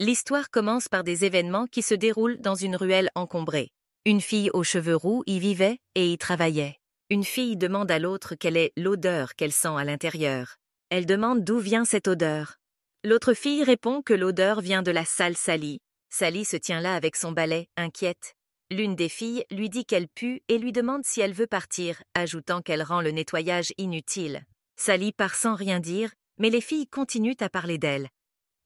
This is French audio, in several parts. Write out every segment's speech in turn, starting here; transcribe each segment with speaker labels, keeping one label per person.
Speaker 1: L'histoire commence par des événements qui se déroulent dans une ruelle encombrée. Une fille aux cheveux roux y vivait et y travaillait. Une fille demande à l'autre quelle est l'odeur qu'elle sent à l'intérieur. Elle demande d'où vient cette odeur. L'autre fille répond que l'odeur vient de la salle Sally. Sally se tient là avec son balai, inquiète. L'une des filles lui dit qu'elle pue et lui demande si elle veut partir, ajoutant qu'elle rend le nettoyage inutile. Sally part sans rien dire, mais les filles continuent à parler d'elle.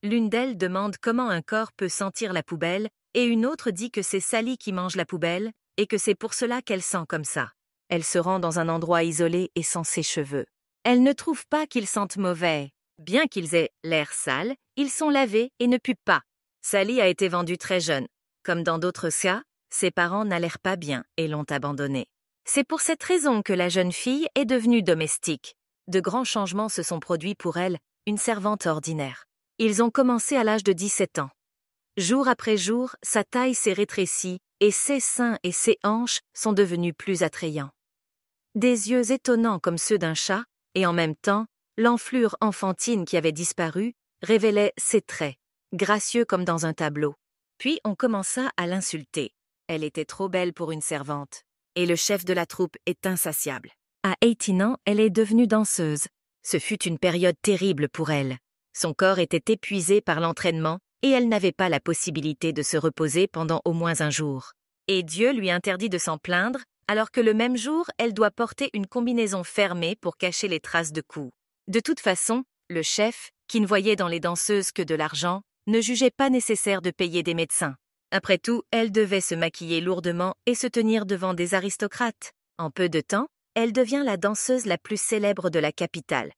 Speaker 1: L'une d'elles demande comment un corps peut sentir la poubelle, et une autre dit que c'est Sally qui mange la poubelle, et que c'est pour cela qu'elle sent comme ça. Elle se rend dans un endroit isolé et sans ses cheveux. Elle ne trouve pas qu'ils sentent mauvais. Bien qu'ils aient l'air sale, ils sont lavés et ne puent pas. Sally a été vendue très jeune. Comme dans d'autres cas, ses parents n'allèrent pas bien et l'ont abandonnée. C'est pour cette raison que la jeune fille est devenue domestique. De grands changements se sont produits pour elle, une servante ordinaire. Ils ont commencé à l'âge de 17 ans. Jour après jour, sa taille s'est rétrécie et ses seins et ses hanches sont devenus plus attrayants. Des yeux étonnants comme ceux d'un chat, et en même temps, l'enflure enfantine qui avait disparu révélait ses traits, gracieux comme dans un tableau. Puis on commença à l'insulter. Elle était trop belle pour une servante. Et le chef de la troupe est insatiable. À 18 ans, elle est devenue danseuse. Ce fut une période terrible pour elle. Son corps était épuisé par l'entraînement et elle n'avait pas la possibilité de se reposer pendant au moins un jour. Et Dieu lui interdit de s'en plaindre, alors que le même jour, elle doit porter une combinaison fermée pour cacher les traces de coups. De toute façon, le chef, qui ne voyait dans les danseuses que de l'argent, ne jugeait pas nécessaire de payer des médecins. Après tout, elle devait se maquiller lourdement et se tenir devant des aristocrates. En peu de temps, elle devient la danseuse la plus célèbre de la capitale.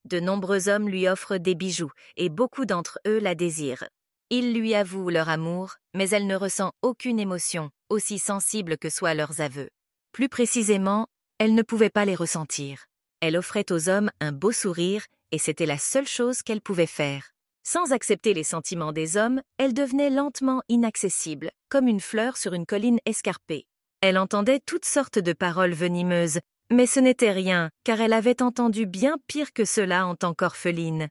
Speaker 1: De nombreux hommes lui offrent des bijoux et beaucoup d'entre eux la désirent. Ils lui avouent leur amour, mais elle ne ressent aucune émotion, aussi sensible que soient leurs aveux. Plus précisément, elle ne pouvait pas les ressentir. Elle offrait aux hommes un beau sourire et c'était la seule chose qu'elle pouvait faire. Sans accepter les sentiments des hommes, elle devenait lentement inaccessible, comme une fleur sur une colline escarpée. Elle entendait toutes sortes de paroles venimeuses, mais ce n'était rien, car elle avait entendu bien pire que cela en tant qu'orpheline.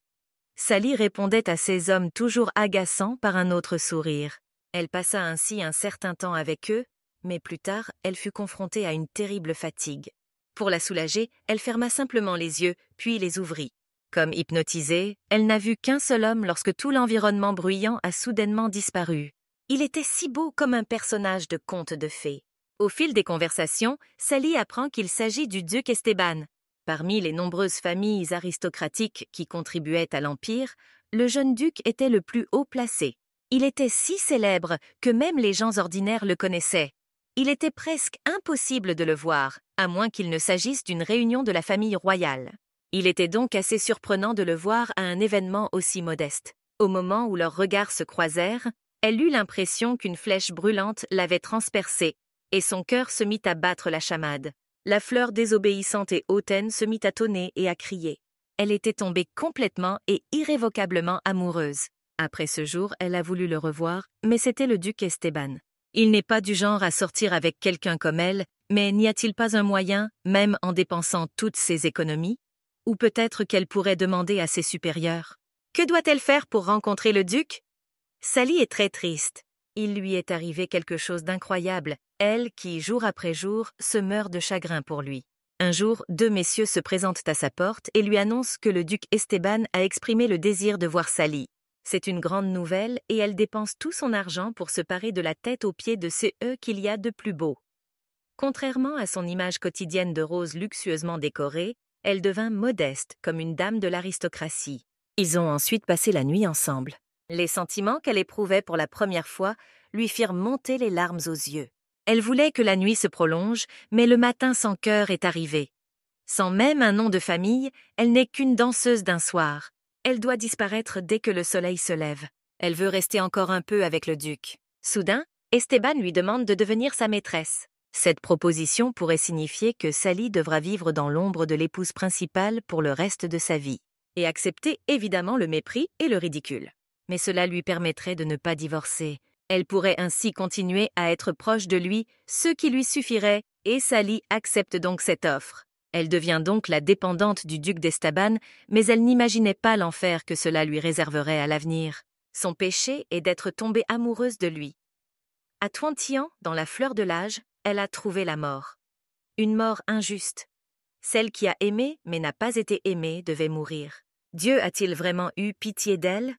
Speaker 1: Sally répondait à ces hommes toujours agaçants par un autre sourire. Elle passa ainsi un certain temps avec eux, mais plus tard, elle fut confrontée à une terrible fatigue. Pour la soulager, elle ferma simplement les yeux, puis les ouvrit. Comme hypnotisée, elle n'a vu qu'un seul homme lorsque tout l'environnement bruyant a soudainement disparu. Il était si beau comme un personnage de conte de fées. Au fil des conversations, Sally apprend qu'il s'agit du duc Esteban. Parmi les nombreuses familles aristocratiques qui contribuaient à l'Empire, le jeune duc était le plus haut placé. Il était si célèbre que même les gens ordinaires le connaissaient. Il était presque impossible de le voir, à moins qu'il ne s'agisse d'une réunion de la famille royale. Il était donc assez surprenant de le voir à un événement aussi modeste. Au moment où leurs regards se croisèrent, elle eut l'impression qu'une flèche brûlante l'avait transpercée, et son cœur se mit à battre la chamade. La fleur désobéissante et hautaine se mit à tonner et à crier. Elle était tombée complètement et irrévocablement amoureuse. Après ce jour, elle a voulu le revoir, mais c'était le duc Esteban. Il n'est pas du genre à sortir avec quelqu'un comme elle, mais n'y a-t-il pas un moyen, même en dépensant toutes ses économies? Ou peut-être qu'elle pourrait demander à ses supérieurs. Que doit-elle faire pour rencontrer le duc? Sally est très triste. Il lui est arrivé quelque chose d'incroyable, elle qui, jour après jour, se meurt de chagrin pour lui. Un jour, deux messieurs se présentent à sa porte et lui annoncent que le duc Esteban a exprimé le désir de voir Sally. C'est une grande nouvelle et elle dépense tout son argent pour se parer de la tête aux pieds de ce qu'il y a de plus beau. Contrairement à son image quotidienne de rose luxueusement décorée, elle devint modeste comme une dame de l'aristocratie. Ils ont ensuite passé la nuit ensemble. Les sentiments qu'elle éprouvait pour la première fois lui firent monter les larmes aux yeux. Elle voulait que la nuit se prolonge, mais le matin sans cœur est arrivé. Sans même un nom de famille, elle n'est qu'une danseuse d'un soir. Elle doit disparaître dès que le soleil se lève. Elle veut rester encore un peu avec le duc. Soudain, Esteban lui demande de devenir sa maîtresse. Cette proposition pourrait signifier que Sally devra vivre dans l'ombre de l'épouse principale pour le reste de sa vie, et accepter évidemment le mépris et le ridicule. Mais cela lui permettrait de ne pas divorcer. Elle pourrait ainsi continuer à être proche de lui, ce qui lui suffirait, et Sally accepte donc cette offre. Elle devient donc la dépendante du duc d'Estaban, mais elle n'imaginait pas l'enfer que cela lui réserverait à l'avenir. Son péché est d'être tombée amoureuse de lui. À 20 ans, dans la fleur de l'âge, elle a trouvé la mort. Une mort injuste. Celle qui a aimé mais n'a pas été aimée devait mourir. Dieu a-t-il vraiment eu pitié d'elle?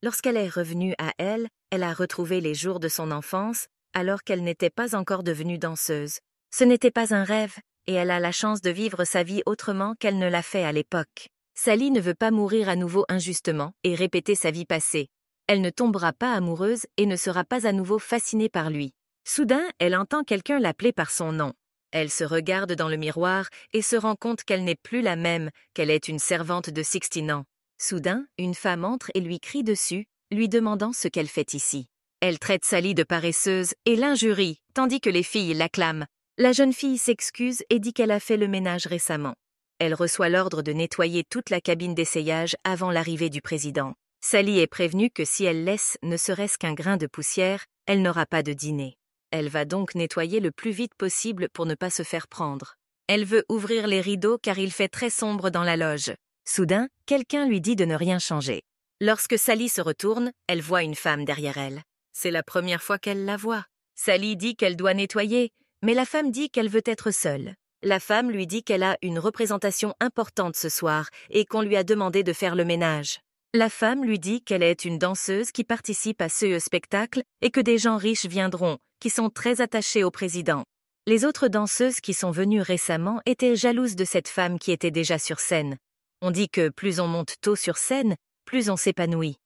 Speaker 1: Lorsqu'elle est revenue à elle, elle a retrouvé les jours de son enfance, alors qu'elle n'était pas encore devenue danseuse. Ce n'était pas un rêve, et elle a la chance de vivre sa vie autrement qu'elle ne l'a fait à l'époque. Sally ne veut pas mourir à nouveau injustement et répéter sa vie passée. Elle ne tombera pas amoureuse et ne sera pas à nouveau fascinée par lui. Soudain, elle entend quelqu'un l'appeler par son nom. Elle se regarde dans le miroir et se rend compte qu'elle n'est plus la même, qu'elle est une servante de 16 ans. Soudain, une femme entre et lui crie dessus, lui demandant ce qu'elle fait ici. Elle traite Sally de paresseuse et l'injurie, tandis que les filles l'acclament. La jeune fille s'excuse et dit qu'elle a fait le ménage récemment. Elle reçoit l'ordre de nettoyer toute la cabine d'essayage avant l'arrivée du président. Sally est prévenue que si elle laisse ne serait-ce qu'un grain de poussière, elle n'aura pas de dîner. Elle va donc nettoyer le plus vite possible pour ne pas se faire prendre. Elle veut ouvrir les rideaux car il fait très sombre dans la loge. Soudain, quelqu'un lui dit de ne rien changer. Lorsque Sally se retourne, elle voit une femme derrière elle. C'est la première fois qu'elle la voit. Sally dit qu'elle doit nettoyer, mais la femme dit qu'elle veut être seule. La femme lui dit qu'elle a une représentation importante ce soir et qu'on lui a demandé de faire le ménage. La femme lui dit qu'elle est une danseuse qui participe à ce spectacle et que des gens riches viendront, qui sont très attachés au président. Les autres danseuses qui sont venues récemment étaient jalouses de cette femme qui était déjà sur scène. On dit que plus on monte tôt sur scène, plus on s'épanouit.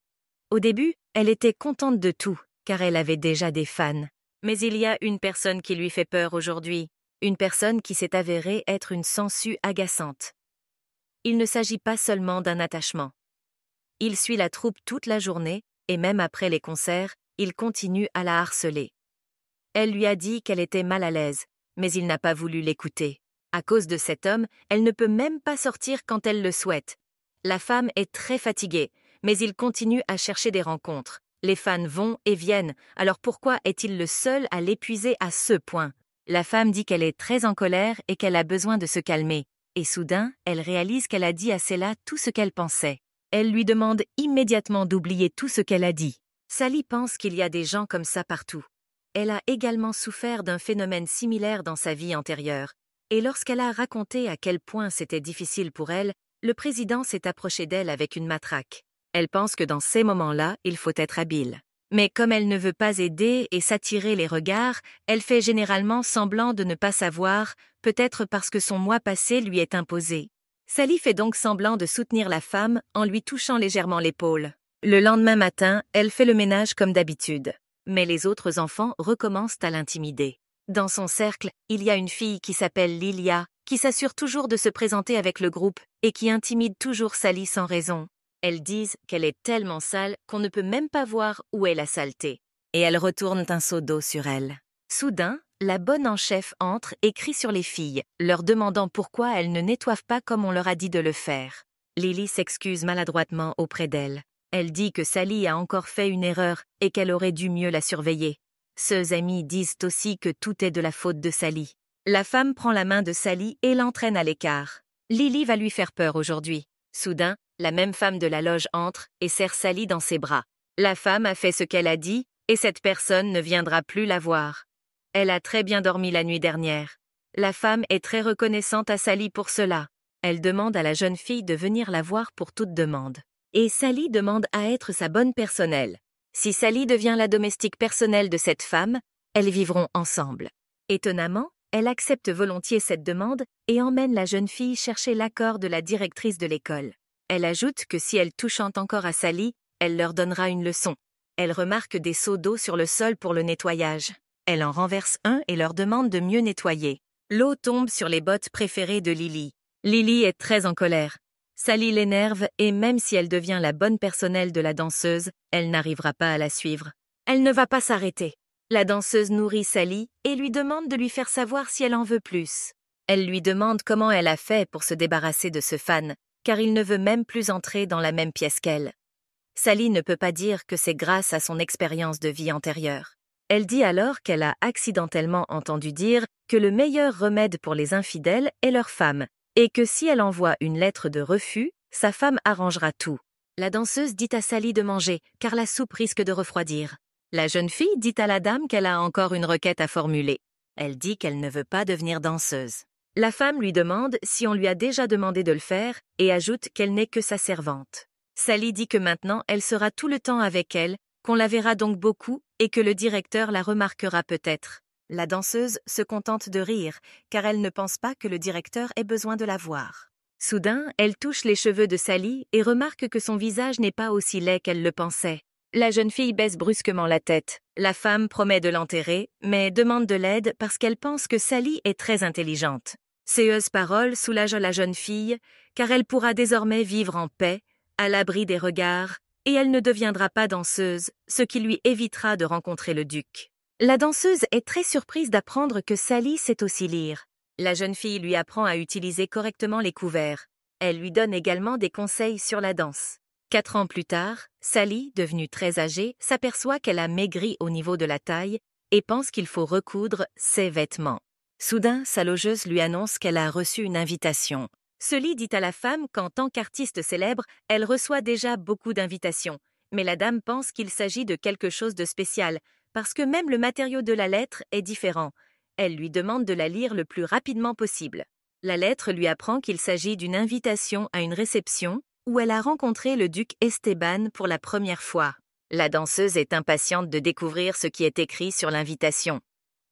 Speaker 1: Au début, elle était contente de tout, car elle avait déjà des fans. Mais il y a une personne qui lui fait peur aujourd'hui, une personne qui s'est avérée être une sangsue agaçante. Il ne s'agit pas seulement d'un attachement. Il suit la troupe toute la journée, et même après les concerts, il continue à la harceler. Elle lui a dit qu'elle était mal à l'aise, mais il n'a pas voulu l'écouter. À cause de cet homme, elle ne peut même pas sortir quand elle le souhaite. La femme est très fatiguée, mais il continue à chercher des rencontres. Les fans vont et viennent, alors pourquoi est-il le seul à l'épuiser à ce point? La femme dit qu'elle est très en colère et qu'elle a besoin de se calmer. Et soudain, elle réalise qu'elle a dit à Sella tout ce qu'elle pensait. Elle lui demande immédiatement d'oublier tout ce qu'elle a dit. Sally pense qu'il y a des gens comme ça partout. Elle a également souffert d'un phénomène similaire dans sa vie antérieure. Et lorsqu'elle a raconté à quel point c'était difficile pour elle, le président s'est approché d'elle avec une matraque. Elle pense que dans ces moments-là, il faut être habile. Mais comme elle ne veut pas aider et s'attirer les regards, elle fait généralement semblant de ne pas savoir, peut-être parce que son moi passé lui est imposé. Sally fait donc semblant de soutenir la femme en lui touchant légèrement l'épaule. Le lendemain matin, elle fait le ménage comme d'habitude. Mais les autres enfants recommencent à l'intimider. Dans son cercle, il y a une fille qui s'appelle Lilia, qui s'assure toujours de se présenter avec le groupe et qui intimide toujours Sally sans raison. Elles disent qu'elle est tellement sale qu'on ne peut même pas voir où est la saleté. Et elles retournent un seau d'eau sur elle. Soudain, la bonne en chef entre et crie sur les filles, leur demandant pourquoi elles ne nettoient pas comme on leur a dit de le faire. Lily s'excuse maladroitement auprès d'elle. Elle dit que Sally a encore fait une erreur et qu'elle aurait dû mieux la surveiller. Ses amis disent aussi que tout est de la faute de Sally. La femme prend la main de Sally et l'entraîne à l'écart. Lily va lui faire peur aujourd'hui. Soudain, la même femme de la loge entre et serre Sally dans ses bras. La femme a fait ce qu'elle a dit et cette personne ne viendra plus la voir. Elle a très bien dormi la nuit dernière. La femme est très reconnaissante à Sally pour cela. Elle demande à la jeune fille de venir la voir pour toute demande. Et Sally demande à être sa bonne personnelle. Si Sally devient la domestique personnelle de cette femme, elles vivront ensemble. Étonnamment, elle accepte volontiers cette demande et emmène la jeune fille chercher l'accord de la directrice de l'école. Elle ajoute que si elle touche encore à Sally, elle leur donnera une leçon. Elle remarque des seaux d'eau sur le sol pour le nettoyage. Elle en renverse un et leur demande de mieux nettoyer. L'eau tombe sur les bottes préférées de Lily. Lily est très en colère. Sally l'énerve et même si elle devient la bonne personnelle de la danseuse, elle n'arrivera pas à la suivre. Elle ne va pas s'arrêter. La danseuse nourrit Sally et lui demande de lui faire savoir si elle en veut plus. Elle lui demande comment elle a fait pour se débarrasser de ce fan, car il ne veut même plus entrer dans la même pièce qu'elle. Sally ne peut pas dire que c'est grâce à son expérience de vie antérieure. Elle dit alors qu'elle a accidentellement entendu dire que le meilleur remède pour les infidèles est leur femme, et que si elle envoie une lettre de refus, sa femme arrangera tout. La danseuse dit à Sally de manger, car la soupe risque de refroidir. La jeune fille dit à la dame qu'elle a encore une requête à formuler. Elle dit qu'elle ne veut pas devenir danseuse. La femme lui demande si on lui a déjà demandé de le faire et ajoute qu'elle n'est que sa servante. Sally dit que maintenant elle sera tout le temps avec elle, qu'on la verra donc beaucoup et que le directeur la remarquera peut-être. La danseuse se contente de rire, car elle ne pense pas que le directeur ait besoin de la voir. Soudain, elle touche les cheveux de Sally et remarque que son visage n'est pas aussi laid qu'elle le pensait. La jeune fille baisse brusquement la tête. La femme promet de l'enterrer, mais demande de l'aide parce qu'elle pense que Sally est très intelligente. Ces heureuses paroles soulagent la jeune fille, car elle pourra désormais vivre en paix, à l'abri des regards, et elle ne deviendra pas danseuse, ce qui lui évitera de rencontrer le duc. La danseuse est très surprise d'apprendre que Sally sait aussi lire. La jeune fille lui apprend à utiliser correctement les couverts. Elle lui donne également des conseils sur la danse. 4 ans plus tard, Sally, devenue très âgée, s'aperçoit qu'elle a maigri au niveau de la taille et pense qu'il faut recoudre ses vêtements. Soudain, sa logeuse lui annonce qu'elle a reçu une invitation. Sully dit à la femme qu'en tant qu'artiste célèbre, elle reçoit déjà beaucoup d'invitations. Mais la dame pense qu'il s'agit de quelque chose de spécial, parce que même le matériau de la lettre est différent. Elle lui demande de la lire le plus rapidement possible. La lettre lui apprend qu'il s'agit d'une invitation à une réception où elle a rencontré le duc Esteban pour la première fois. La danseuse est impatiente de découvrir ce qui est écrit sur l'invitation.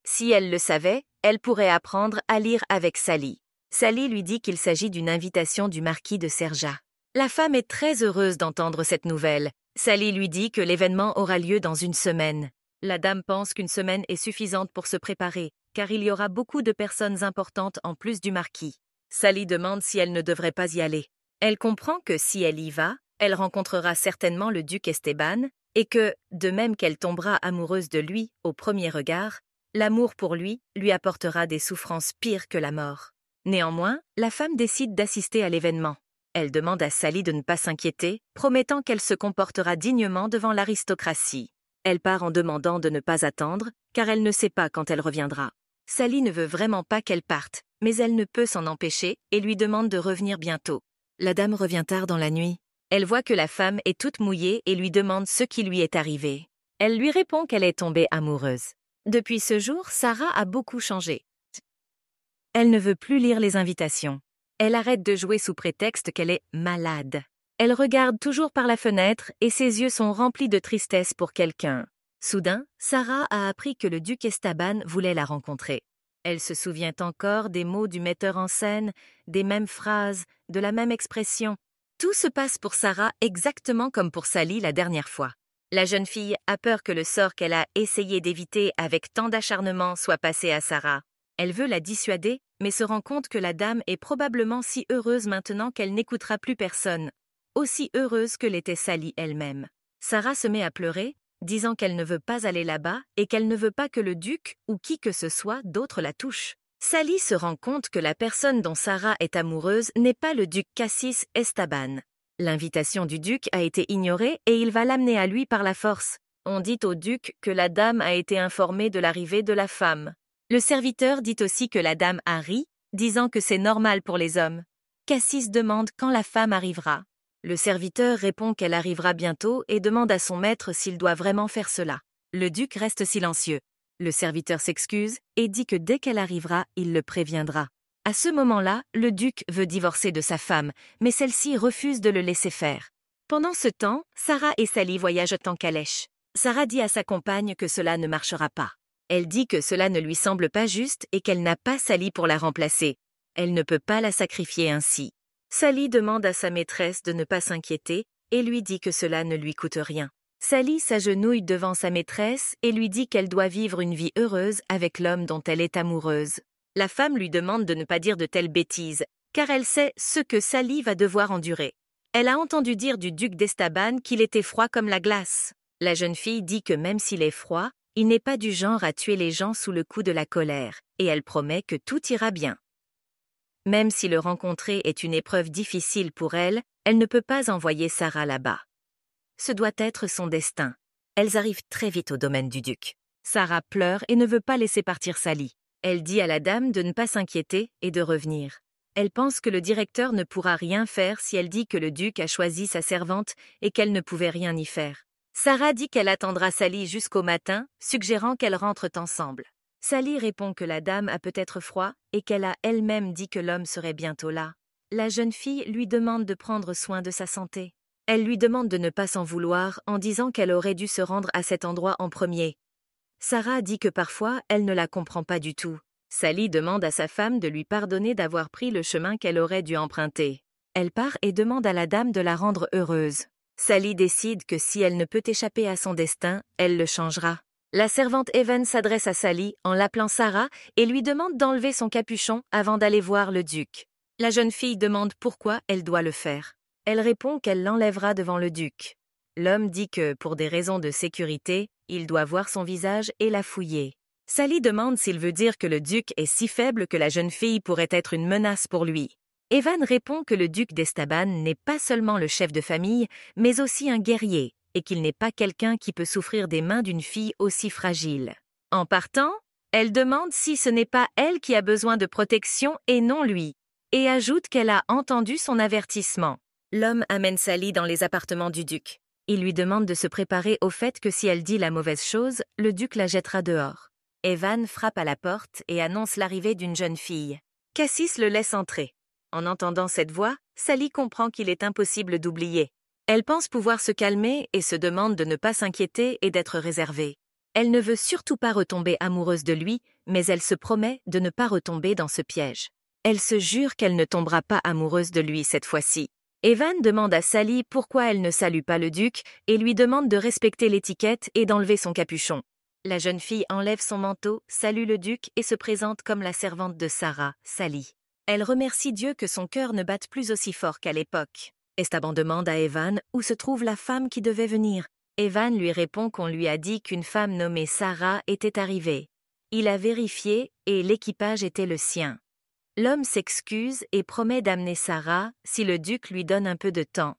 Speaker 1: Si elle le savait, elle pourrait apprendre à lire avec Sally. Sally lui dit qu'il s'agit d'une invitation du marquis de Serja. La femme est très heureuse d'entendre cette nouvelle. Sally lui dit que l'événement aura lieu dans une semaine. La dame pense qu'une semaine est suffisante pour se préparer, car il y aura beaucoup de personnes importantes en plus du marquis. Sally demande si elle ne devrait pas y aller. Elle comprend que si elle y va, elle rencontrera certainement le duc Esteban, et que, de même qu'elle tombera amoureuse de lui au premier regard, l'amour pour lui apportera des souffrances pires que la mort. Néanmoins, la femme décide d'assister à l'événement. Elle demande à Sally de ne pas s'inquiéter, promettant qu'elle se comportera dignement devant l'aristocratie. Elle part en demandant de ne pas attendre, car elle ne sait pas quand elle reviendra. Sally ne veut vraiment pas qu'elle parte, mais elle ne peut s'en empêcher et lui demande de revenir bientôt. La dame revient tard dans la nuit. Elle voit que la femme est toute mouillée et lui demande ce qui lui est arrivé. Elle lui répond qu'elle est tombée amoureuse. Depuis ce jour, Sarah a beaucoup changé. Elle ne veut plus lire les invitations. Elle arrête de jouer sous prétexte qu'elle est malade. Elle regarde toujours par la fenêtre et ses yeux sont remplis de tristesse pour quelqu'un. Soudain, Sarah a appris que le duc Esteban voulait la rencontrer. Elle se souvient encore des mots du metteur en scène, des mêmes phrases, de la même expression. Tout se passe pour Sarah exactement comme pour Sally la dernière fois. La jeune fille a peur que le sort qu'elle a essayé d'éviter avec tant d'acharnement soit passé à Sarah. Elle veut la dissuader, mais se rend compte que la dame est probablement si heureuse maintenant qu'elle n'écoutera plus personne. Aussi heureuse que l'était Sally elle-même. Sarah se met à pleurer, disant qu'elle ne veut pas aller là-bas et qu'elle ne veut pas que le duc ou qui que ce soit d'autre la touche. Sally se rend compte que la personne dont Sarah est amoureuse n'est pas le duc Cassis Esteban. L'invitation du duc a été ignorée et il va l'amener à lui par la force. On dit au duc que la dame a été informée de l'arrivée de la femme. Le serviteur dit aussi que la dame a ri, disant que c'est normal pour les hommes. Cassis demande quand la femme arrivera. Le serviteur répond qu'elle arrivera bientôt et demande à son maître s'il doit vraiment faire cela. Le duc reste silencieux. Le serviteur s'excuse et dit que dès qu'elle arrivera, il le préviendra. À ce moment-là, le duc veut divorcer de sa femme, mais celle-ci refuse de le laisser faire. Pendant ce temps, Sarah et Sally voyagent en calèche. Sarah dit à sa compagne que cela ne marchera pas. Elle dit que cela ne lui semble pas juste et qu'elle n'a pas Sally pour la remplacer. Elle ne peut pas la sacrifier ainsi. Sally demande à sa maîtresse de ne pas s'inquiéter et lui dit que cela ne lui coûte rien. Sally s'agenouille devant sa maîtresse et lui dit qu'elle doit vivre une vie heureuse avec l'homme dont elle est amoureuse. La femme lui demande de ne pas dire de telles bêtises, car elle sait ce que Sally va devoir endurer. Elle a entendu dire du duc d'Estaban qu'il était froid comme la glace. La jeune fille dit que même s'il est froid, il n'est pas du genre à tuer les gens sous le coup de la colère, et elle promet que tout ira bien. Même si le rencontrer est une épreuve difficile pour elle, elle ne peut pas envoyer Sarah là-bas. Ce doit être son destin. Elles arrivent très vite au domaine du duc. Sarah pleure et ne veut pas laisser partir Sally. Elle dit à la dame de ne pas s'inquiéter et de revenir. Elle pense que le directeur ne pourra rien faire si elle dit que le duc a choisi sa servante et qu'elle ne pouvait rien y faire. Sarah dit qu'elle attendra Sally jusqu'au matin, suggérant qu'elles rentrent ensemble. Sally répond que la dame a peut-être froid et qu'elle a elle-même dit que l'homme serait bientôt là. La jeune fille lui demande de prendre soin de sa santé. Elle lui demande de ne pas s'en vouloir en disant qu'elle aurait dû se rendre à cet endroit en premier. Sarah dit que parfois elle ne la comprend pas du tout. Sally demande à sa femme de lui pardonner d'avoir pris le chemin qu'elle aurait dû emprunter. Elle part et demande à la dame de la rendre heureuse. Sally décide que si elle ne peut échapper à son destin, elle le changera. La servante Evan s'adresse à Sally en l'appelant Sarah et lui demande d'enlever son capuchon avant d'aller voir le duc. La jeune fille demande pourquoi elle doit le faire. Elle répond qu'elle l'enlèvera devant le duc. L'homme dit que, pour des raisons de sécurité, il doit voir son visage et la fouiller. Sally demande s'il veut dire que le duc est si faible que la jeune fille pourrait être une menace pour lui. Evan répond que le duc d'Estaban n'est pas seulement le chef de famille, mais aussi un guerrier, et qu'il n'est pas quelqu'un qui peut souffrir des mains d'une fille aussi fragile. En partant, elle demande si ce n'est pas elle qui a besoin de protection et non lui, et ajoute qu'elle a entendu son avertissement. L'homme amène Sally dans les appartements du duc. Il lui demande de se préparer au fait que si elle dit la mauvaise chose, le duc la jettera dehors. Evan frappe à la porte et annonce l'arrivée d'une jeune fille. Cassis le laisse entrer. En entendant cette voix, Sally comprend qu'il est impossible d'oublier. Elle pense pouvoir se calmer et se demande de ne pas s'inquiéter et d'être réservée. Elle ne veut surtout pas retomber amoureuse de lui, mais elle se promet de ne pas retomber dans ce piège. Elle se jure qu'elle ne tombera pas amoureuse de lui cette fois-ci. Evan demande à Sally pourquoi elle ne salue pas le duc et lui demande de respecter l'étiquette et d'enlever son capuchon. La jeune fille enlève son manteau, salue le duc et se présente comme la servante de Sarah, Sally. Elle remercie Dieu que son cœur ne batte plus aussi fort qu'à l'époque. Estaban demande à Evan où se trouve la femme qui devait venir. Evan lui répond qu'on lui a dit qu'une femme nommée Sarah était arrivée. Il a vérifié et l'équipage était le sien. L'homme s'excuse et promet d'amener Sarah si le duc lui donne un peu de temps.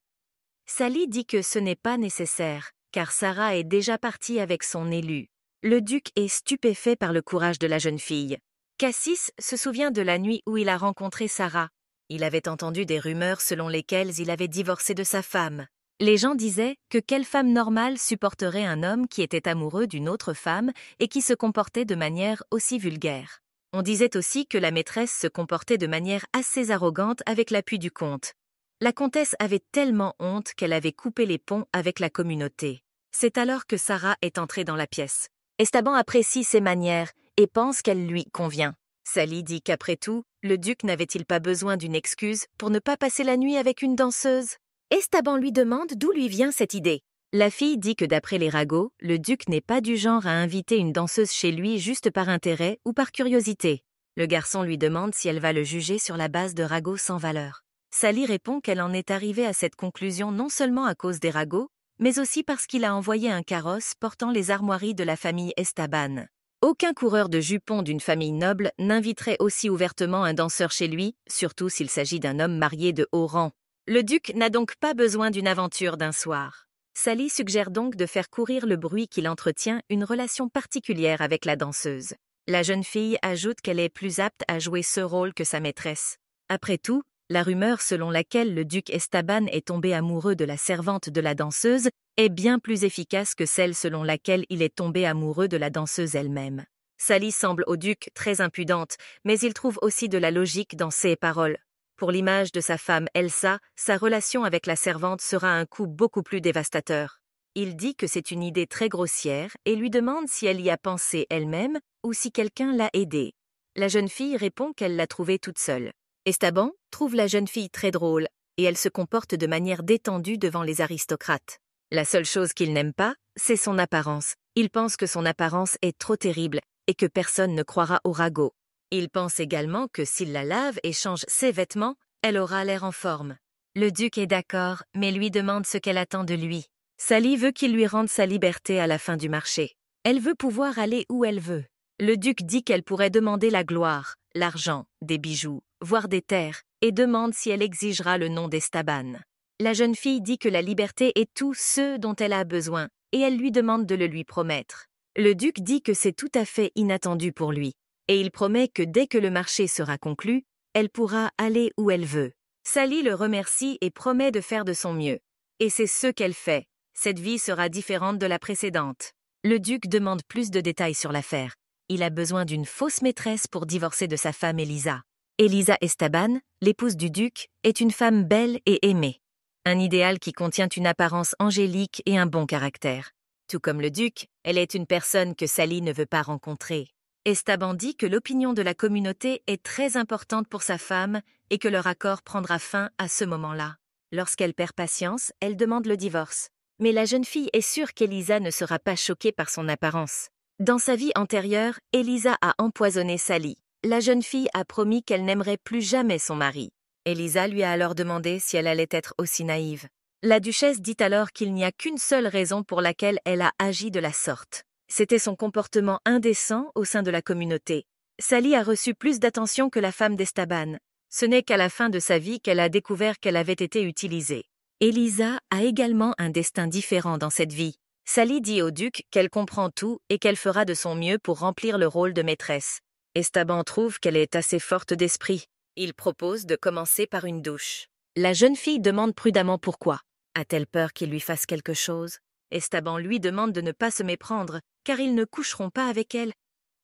Speaker 1: Sally dit que ce n'est pas nécessaire, car Sarah est déjà partie avec son élu. Le duc est stupéfait par le courage de la jeune fille. Cassis se souvient de la nuit où il a rencontré Sarah. Il avait entendu des rumeurs selon lesquelles il avait divorcé de sa femme. Les gens disaient que quelle femme normale supporterait un homme qui était amoureux d'une autre femme et qui se comportait de manière aussi vulgaire. On disait aussi que la maîtresse se comportait de manière assez arrogante avec l'appui du comte. La comtesse avait tellement honte qu'elle avait coupé les ponts avec la communauté. C'est alors que Sarah est entrée dans la pièce. Estaban apprécie ses manières et pense qu'elle lui convient. Sally dit qu'après tout, le duc n'avait-il pas besoin d'une excuse pour ne pas passer la nuit avec une danseuse? Estaban lui demande d'où lui vient cette idée. La fille dit que d'après les ragots, le duc n'est pas du genre à inviter une danseuse chez lui juste par intérêt ou par curiosité. Le garçon lui demande si elle va le juger sur la base de ragots sans valeur. Sally répond qu'elle en est arrivée à cette conclusion non seulement à cause des ragots, mais aussi parce qu'il a envoyé un carrosse portant les armoiries de la famille Estaban. Aucun coureur de jupons d'une famille noble n'inviterait aussi ouvertement un danseur chez lui, surtout s'il s'agit d'un homme marié de haut rang. Le duc n'a donc pas besoin d'une aventure d'un soir. Sally suggère donc de faire courir le bruit qu'il entretient une relation particulière avec la danseuse. La jeune fille ajoute qu'elle est plus apte à jouer ce rôle que sa maîtresse. Après tout, la rumeur selon laquelle le duc Estaban est tombé amoureux de la servante de la danseuse est bien plus efficace que celle selon laquelle il est tombé amoureux de la danseuse elle-même. Sally semble au duc très impudente, mais il trouve aussi de la logique dans ses paroles. Pour l'image de sa femme Elsa, sa relation avec la servante sera un coup beaucoup plus dévastateur. Il dit que c'est une idée très grossière et lui demande si elle y a pensé elle-même ou si quelqu'un l'a aidée. La jeune fille répond qu'elle l'a trouvée toute seule. Estaban trouve la jeune fille très drôle et elle se comporte de manière détendue devant les aristocrates. La seule chose qu'il n'aime pas, c'est son apparence. Il pense que son apparence est trop terrible et que personne ne croira au ragot. Il pense également que s'il la lave et change ses vêtements, elle aura l'air en forme. Le duc est d'accord, mais lui demande ce qu'elle attend de lui. Sally veut qu'il lui rende sa liberté à la fin du marché. Elle veut pouvoir aller où elle veut. Le duc dit qu'elle pourrait demander la gloire, l'argent, des bijoux, voire des terres, et demande si elle exigera le nom d'Estaban. La jeune fille dit que la liberté est tout ce dont elle a besoin, et elle lui demande de le lui promettre. Le duc dit que c'est tout à fait inattendu pour lui. Et il promet que dès que le marché sera conclu, Elle pourra aller où elle veut. Sally le remercie et promet de faire de son mieux. Et c'est ce qu'elle fait. Cette vie sera différente de la précédente. Le duc demande plus de détails sur l'affaire. Il a besoin d'une fausse maîtresse pour divorcer de sa femme Elisa. Elisa Esteban, l'épouse du duc, est une femme belle et aimée. Un idéal qui contient une apparence angélique et un bon caractère. Tout comme le duc, elle est une personne que Sally ne veut pas rencontrer. Esteban dit que l'opinion de la communauté est très importante pour sa femme et que leur accord prendra fin à ce moment-là. Lorsqu'elle perd patience, elle demande le divorce. Mais la jeune fille est sûre qu'Elisa ne sera pas choquée par son apparence. Dans sa vie antérieure, Elisa a empoisonné Sally. La jeune fille a promis qu'elle n'aimerait plus jamais son mari. Elisa lui a alors demandé si elle allait être aussi naïve. La duchesse dit alors qu'il n'y a qu'une seule raison pour laquelle elle a agi de la sorte. C'était son comportement indécent au sein de la communauté. Sally a reçu plus d'attention que la femme d'Esteban. Ce n'est qu'à la fin de sa vie qu'elle a découvert qu'elle avait été utilisée. Elisa a également un destin différent dans cette vie. Sally dit au duc qu'elle comprend tout et qu'elle fera de son mieux pour remplir le rôle de maîtresse. Esteban trouve qu'elle est assez forte d'esprit. Il propose de commencer par une douche. La jeune fille demande prudemment pourquoi. A-t-elle peur qu'il lui fasse quelque chose? Esteban lui demande de ne pas se méprendre, car ils ne coucheront pas avec elle.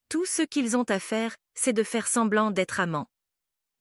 Speaker 1: Tout ce qu'ils ont à faire, c'est de faire semblant d'être amants.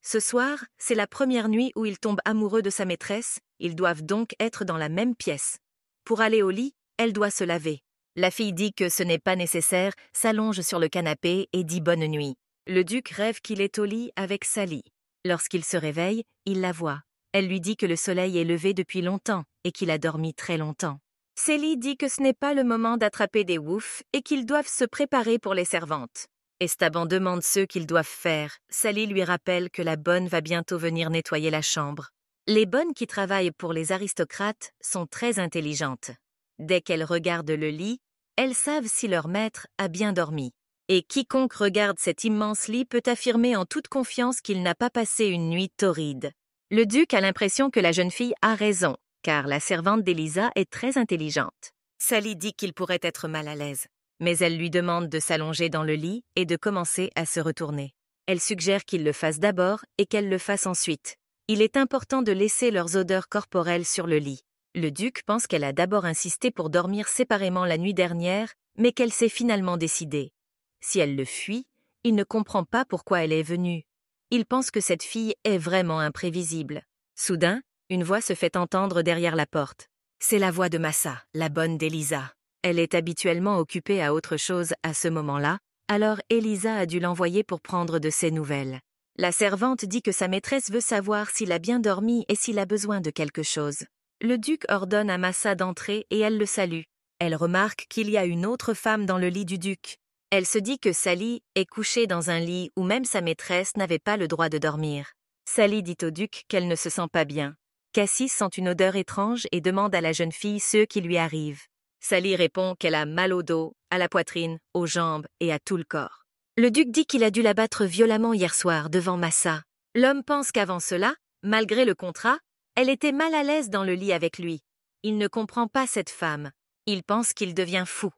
Speaker 1: Ce soir, c'est la première nuit où il tombe amoureux de sa maîtresse, ils doivent donc être dans la même pièce. Pour aller au lit, elle doit se laver. La fille dit que ce n'est pas nécessaire, s'allonge sur le canapé et dit bonne nuit. Le duc rêve qu'il est au lit avec Sally. Lorsqu'il se réveille, il la voit. Elle lui dit que le soleil est levé depuis longtemps et qu'il a dormi très longtemps. Sally dit que ce n'est pas le moment d'attraper des woufs et qu'ils doivent se préparer pour les servantes. Esteban demande ce qu'ils doivent faire. Sally lui rappelle que la bonne va bientôt venir nettoyer la chambre. Les bonnes qui travaillent pour les aristocrates sont très intelligentes. Dès qu'elles regardent le lit, elles savent si leur maître a bien dormi. Et quiconque regarde cet immense lit peut affirmer en toute confiance qu'il n'a pas passé une nuit torride. Le duc a l'impression que la jeune fille a raison, car la servante d'Elisa est très intelligente. Sally dit qu'il pourrait être mal à l'aise, mais elle lui demande de s'allonger dans le lit et de commencer à se retourner. Elle suggère qu'il le fasse d'abord et qu'elle le fasse ensuite. Il est important de laisser leurs odeurs corporelles sur le lit. Le duc pense qu'elle a d'abord insisté pour dormir séparément la nuit dernière, mais qu'elle s'est finalement décidée. Si elle le fuit, il ne comprend pas pourquoi elle est venue. Il pense que cette fille est vraiment imprévisible. Soudain, une voix se fait entendre derrière la porte. C'est la voix de Massa, la bonne d'Elisa. Elle est habituellement occupée à autre chose à ce moment-là, alors Elisa a dû l'envoyer pour prendre de ses nouvelles. La servante dit que sa maîtresse veut savoir s'il a bien dormi et s'il a besoin de quelque chose. Le duc ordonne à Massa d'entrer et elle le salue. Elle remarque qu'il y a une autre femme dans le lit du duc. Elle se dit que Sally est couchée dans un lit où même sa maîtresse n'avait pas le droit de dormir. Sally dit au duc qu'elle ne se sent pas bien. Cassis sent une odeur étrange et demande à la jeune fille ce qui lui arrive. Sally répond qu'elle a mal au dos, à la poitrine, aux jambes et à tout le corps. Le duc dit qu'il a dû la battre violemment hier soir devant Massa. L'homme pense qu'avant cela, malgré le contrat, elle était mal à l'aise dans le lit avec lui. Il ne comprend pas cette femme. Il pense qu'il devient fou.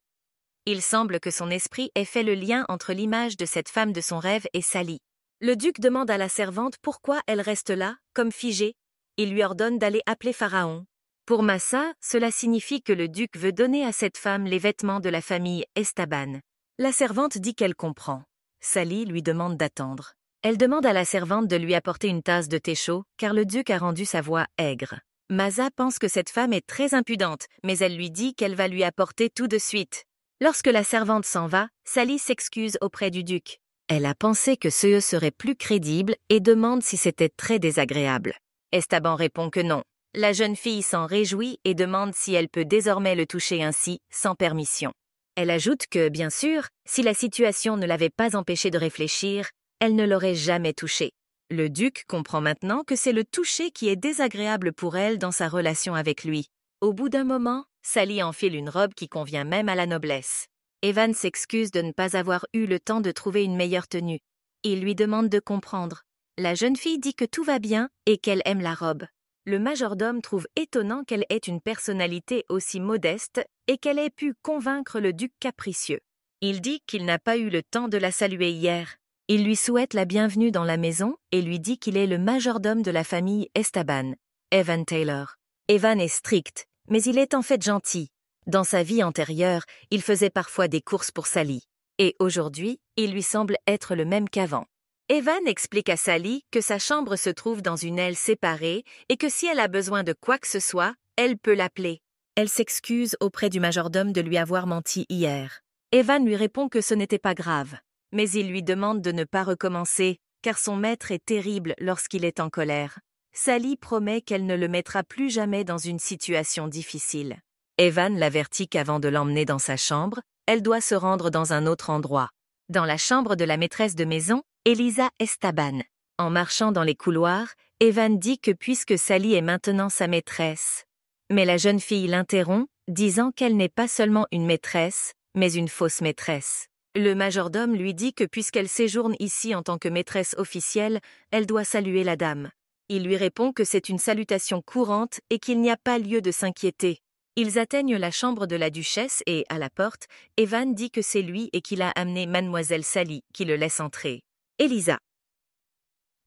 Speaker 1: Il semble que son esprit ait fait le lien entre l'image de cette femme de son rêve et Sally. Le duc demande à la servante pourquoi elle reste là, comme figée. Il lui ordonne d'aller appeler Pharaon. Pour Massa, cela signifie que le duc veut donner à cette femme les vêtements de la famille Esteban. La servante dit qu'elle comprend. Sally lui demande d'attendre. Elle demande à la servante de lui apporter une tasse de thé chaud, car le duc a rendu sa voix aigre. Massa pense que cette femme est très impudente, mais elle lui dit qu'elle va lui apporter tout de suite. Lorsque la servante s'en va, Sally s'excuse auprès du duc. Elle a pensé que ce serait plus crédible et demande si c'était très désagréable. Esteban répond que non. La jeune fille s'en réjouit et demande si elle peut désormais le toucher ainsi, sans permission. Elle ajoute que, bien sûr, si la situation ne l'avait pas empêchée de réfléchir, elle ne l'aurait jamais touché. Le duc comprend maintenant que c'est le toucher qui est désagréable pour elle dans sa relation avec lui. Au bout d'un moment, Sally enfile une robe qui convient même à la noblesse. Evan s'excuse de ne pas avoir eu le temps de trouver une meilleure tenue. Il lui demande de comprendre. La jeune fille dit que tout va bien et qu'elle aime la robe. Le majordome trouve étonnant qu'elle ait une personnalité aussi modeste et qu'elle ait pu convaincre le duc capricieux. Il dit qu'il n'a pas eu le temps de la saluer hier. Il lui souhaite la bienvenue dans la maison et lui dit qu'il est le majordome de la famille Esteban, Evan Taylor. Evan est strict, mais il est en fait gentil. Dans sa vie antérieure, il faisait parfois des courses pour Sally. Et aujourd'hui, il lui semble être le même qu'avant. Evan explique à Sally que sa chambre se trouve dans une aile séparée et que si elle a besoin de quoi que ce soit, elle peut l'appeler. Elle s'excuse auprès du majordome de lui avoir menti hier. Evan lui répond que ce n'était pas grave, mais il lui demande de ne pas recommencer, car son maître est terrible lorsqu'il est en colère. Sally promet qu'elle ne le mettra plus jamais dans une situation difficile. Evan l'avertit qu'avant de l'emmener dans sa chambre, elle doit se rendre dans un autre endroit. Dans la chambre de la maîtresse de maison, Elisa Esteban. En marchant dans les couloirs, Evan dit que puisque Sally est maintenant sa maîtresse. Mais la jeune fille l'interrompt, disant qu'elle n'est pas seulement une maîtresse, mais une fausse maîtresse. Le majordome lui dit que puisqu'elle séjourne ici en tant que maîtresse officielle, elle doit saluer la dame. Il lui répond que c'est une salutation courante et qu'il n'y a pas lieu de s'inquiéter. Ils atteignent la chambre de la duchesse et, à la porte, Evan dit que c'est lui et qu'il a amené mademoiselle Sally, qui le laisse entrer. Elisa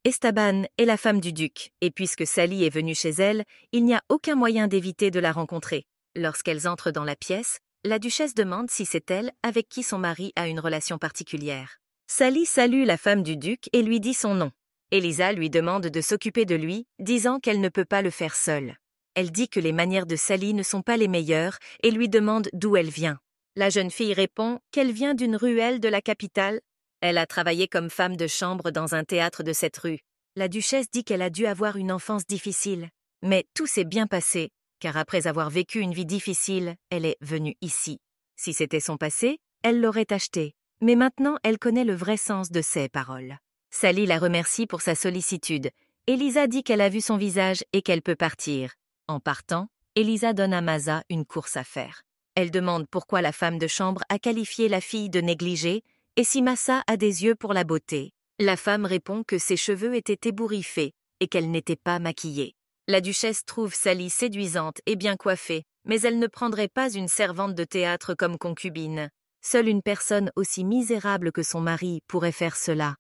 Speaker 1: Esteban est la femme du duc, et puisque Sally est venue chez elle, il n'y a aucun moyen d'éviter de la rencontrer. Lorsqu'elles entrent dans la pièce, la duchesse demande si c'est elle avec qui son mari a une relation particulière. Sally salue la femme du duc et lui dit son nom. Elisa lui demande de s'occuper de lui, disant qu'elle ne peut pas le faire seule. Elle dit que les manières de Sally ne sont pas les meilleures et lui demande d'où elle vient. La jeune fille répond qu'elle vient d'une ruelle de la capitale. Elle a travaillé comme femme de chambre dans un théâtre de cette rue. La duchesse dit qu'elle a dû avoir une enfance difficile. Mais tout s'est bien passé, car après avoir vécu une vie difficile, elle est venue ici. Si c'était son passé, elle l'aurait acheté. Mais maintenant, elle connaît le vrai sens de ses paroles. Sally la remercie pour sa sollicitude. Elisa dit qu'elle a vu son visage et qu'elle peut partir. En partant, Elisa donne à Masa une course à faire. Elle demande pourquoi la femme de chambre a qualifié la fille de négligée et si Masa a des yeux pour la beauté. La femme répond que ses cheveux étaient ébouriffés et qu'elle n'était pas maquillée. La duchesse trouve Sally séduisante et bien coiffée, mais elle ne prendrait pas une servante de théâtre comme concubine. Seule une personne aussi misérable que son mari pourrait faire cela.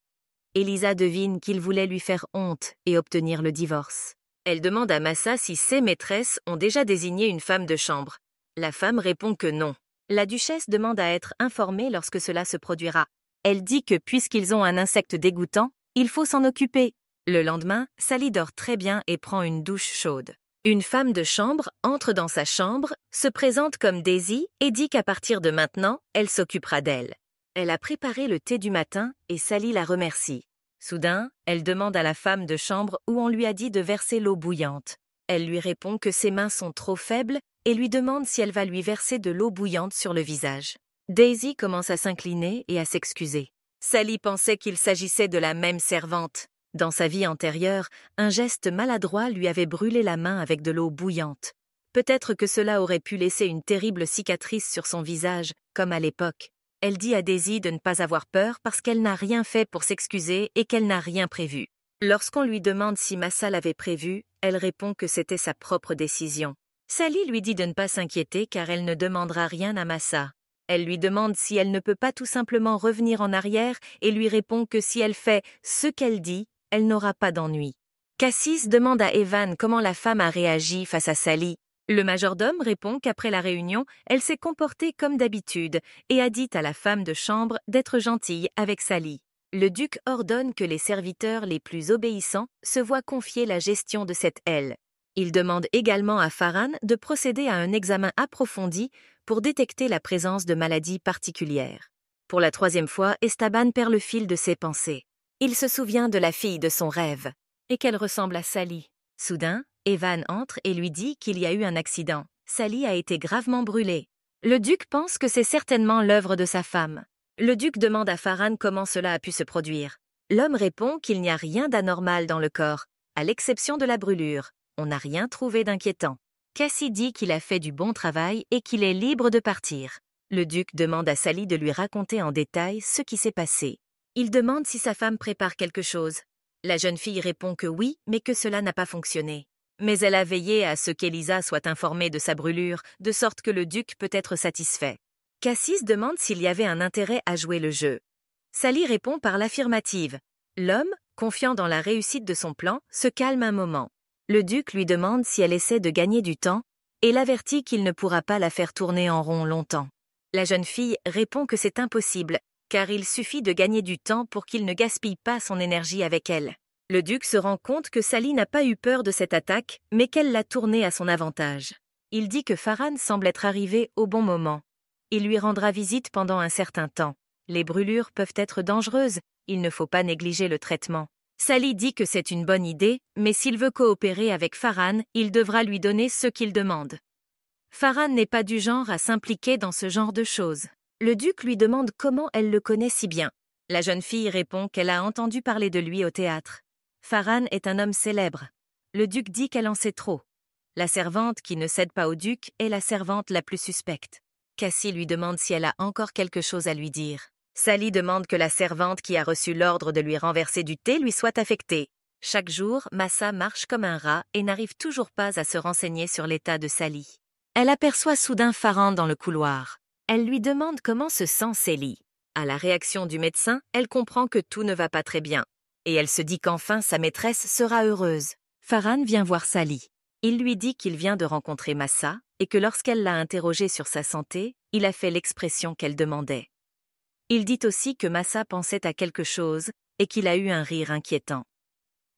Speaker 1: Elisa devine qu'il voulait lui faire honte et obtenir le divorce. Elle demande à Masa si ses maîtresses ont déjà désigné une femme de chambre. La femme répond que non. La duchesse demande à être informée lorsque cela se produira. Elle dit que puisqu'ils ont un insecte dégoûtant, il faut s'en occuper. Le lendemain, Sally dort très bien et prend une douche chaude. Une femme de chambre entre dans sa chambre, se présente comme Daisy et dit qu'à partir de maintenant, elle s'occupera d'elle. Elle a préparé le thé du matin et Sally la remercie. Soudain, elle demande à la femme de chambre où on lui a dit de verser l'eau bouillante. Elle lui répond que ses mains sont trop faibles et lui demande si elle va lui verser de l'eau bouillante sur le visage. Daisy commence à s'incliner et à s'excuser. Sally pensait qu'il s'agissait de la même servante. Dans sa vie antérieure, un geste maladroit lui avait brûlé la main avec de l'eau bouillante. Peut-être que cela aurait pu laisser une terrible cicatrice sur son visage, comme à l'époque. Elle dit à Daisy de ne pas avoir peur parce qu'elle n'a rien fait pour s'excuser et qu'elle n'a rien prévu. Lorsqu'on lui demande si Masa l'avait prévu, elle répond que c'était sa propre décision. Sally lui dit de ne pas s'inquiéter car elle ne demandera rien à Masa. Elle lui demande si elle ne peut pas tout simplement revenir en arrière et lui répond que si elle fait ce qu'elle dit, elle n'aura pas d'ennui. Cassis demande à Evan comment la femme a réagi face à Sally. Le majordome répond qu'après la réunion, elle s'est comportée comme d'habitude et a dit à la femme de chambre d'être gentille avec Sally. Le duc ordonne que les serviteurs les plus obéissants se voient confier la gestion de cette aile. Il demande également à Farhan de procéder à un examen approfondi pour détecter la présence de maladies particulières. Pour la 3e fois, Esteban perd le fil de ses pensées. Il se souvient de la fille de son rêve et qu'elle ressemble à Sally. Soudain, Evan entre et lui dit qu'il y a eu un accident. Sally a été gravement brûlée. Le duc pense que c'est certainement l'œuvre de sa femme. Le duc demande à Farhan comment cela a pu se produire. L'homme répond qu'il n'y a rien d'anormal dans le corps, à l'exception de la brûlure. On n'a rien trouvé d'inquiétant. Cassie dit qu'il a fait du bon travail et qu'il est libre de partir. Le duc demande à Sally de lui raconter en détail ce qui s'est passé. Il demande si sa femme prépare quelque chose. La jeune fille répond que oui, mais que cela n'a pas fonctionné. Mais elle a veillé à ce qu'Elisa soit informée de sa brûlure, de sorte que le duc peut être satisfait. Cassis demande s'il y avait un intérêt à jouer le jeu. Sally répond par l'affirmative. L'homme, confiant dans la réussite de son plan, se calme un moment. Le duc lui demande si elle essaie de gagner du temps et l'avertit qu'il ne pourra pas la faire tourner en rond longtemps. La jeune fille répond que c'est impossible, car il suffit de gagner du temps pour qu'il ne gaspille pas son énergie avec elle. Le duc se rend compte que Sally n'a pas eu peur de cette attaque, mais qu'elle l'a tournée à son avantage. Il dit que Farhan semble être arrivé au bon moment. Il lui rendra visite pendant un certain temps. Les brûlures peuvent être dangereuses, il ne faut pas négliger le traitement. Sally dit que c'est une bonne idée, mais s'il veut coopérer avec Farhan, il devra lui donner ce qu'il demande. Farhan n'est pas du genre à s'impliquer dans ce genre de choses. Le duc lui demande comment elle le connaît si bien. La jeune fille répond qu'elle a entendu parler de lui au théâtre. Farhan est un homme célèbre. Le duc dit qu'elle en sait trop. La servante qui ne cède pas au duc est la servante la plus suspecte. Cassie lui demande si elle a encore quelque chose à lui dire. Sally demande que la servante qui a reçu l'ordre de lui renverser du thé lui soit affectée. Chaque jour, Massa marche comme un rat et n'arrive toujours pas à se renseigner sur l'état de Sally. Elle aperçoit soudain Farhan dans le couloir. Elle lui demande comment se sent Sally. À la réaction du médecin, elle comprend que tout ne va pas très bien. Et elle se dit qu'enfin sa maîtresse sera heureuse. Farhan vient voir Sally. Il lui dit qu'il vient de rencontrer Massa et que lorsqu'elle l'a interrogé sur sa santé, il a fait l'expression qu'elle demandait. Il dit aussi que Massa pensait à quelque chose et qu'il a eu un rire inquiétant.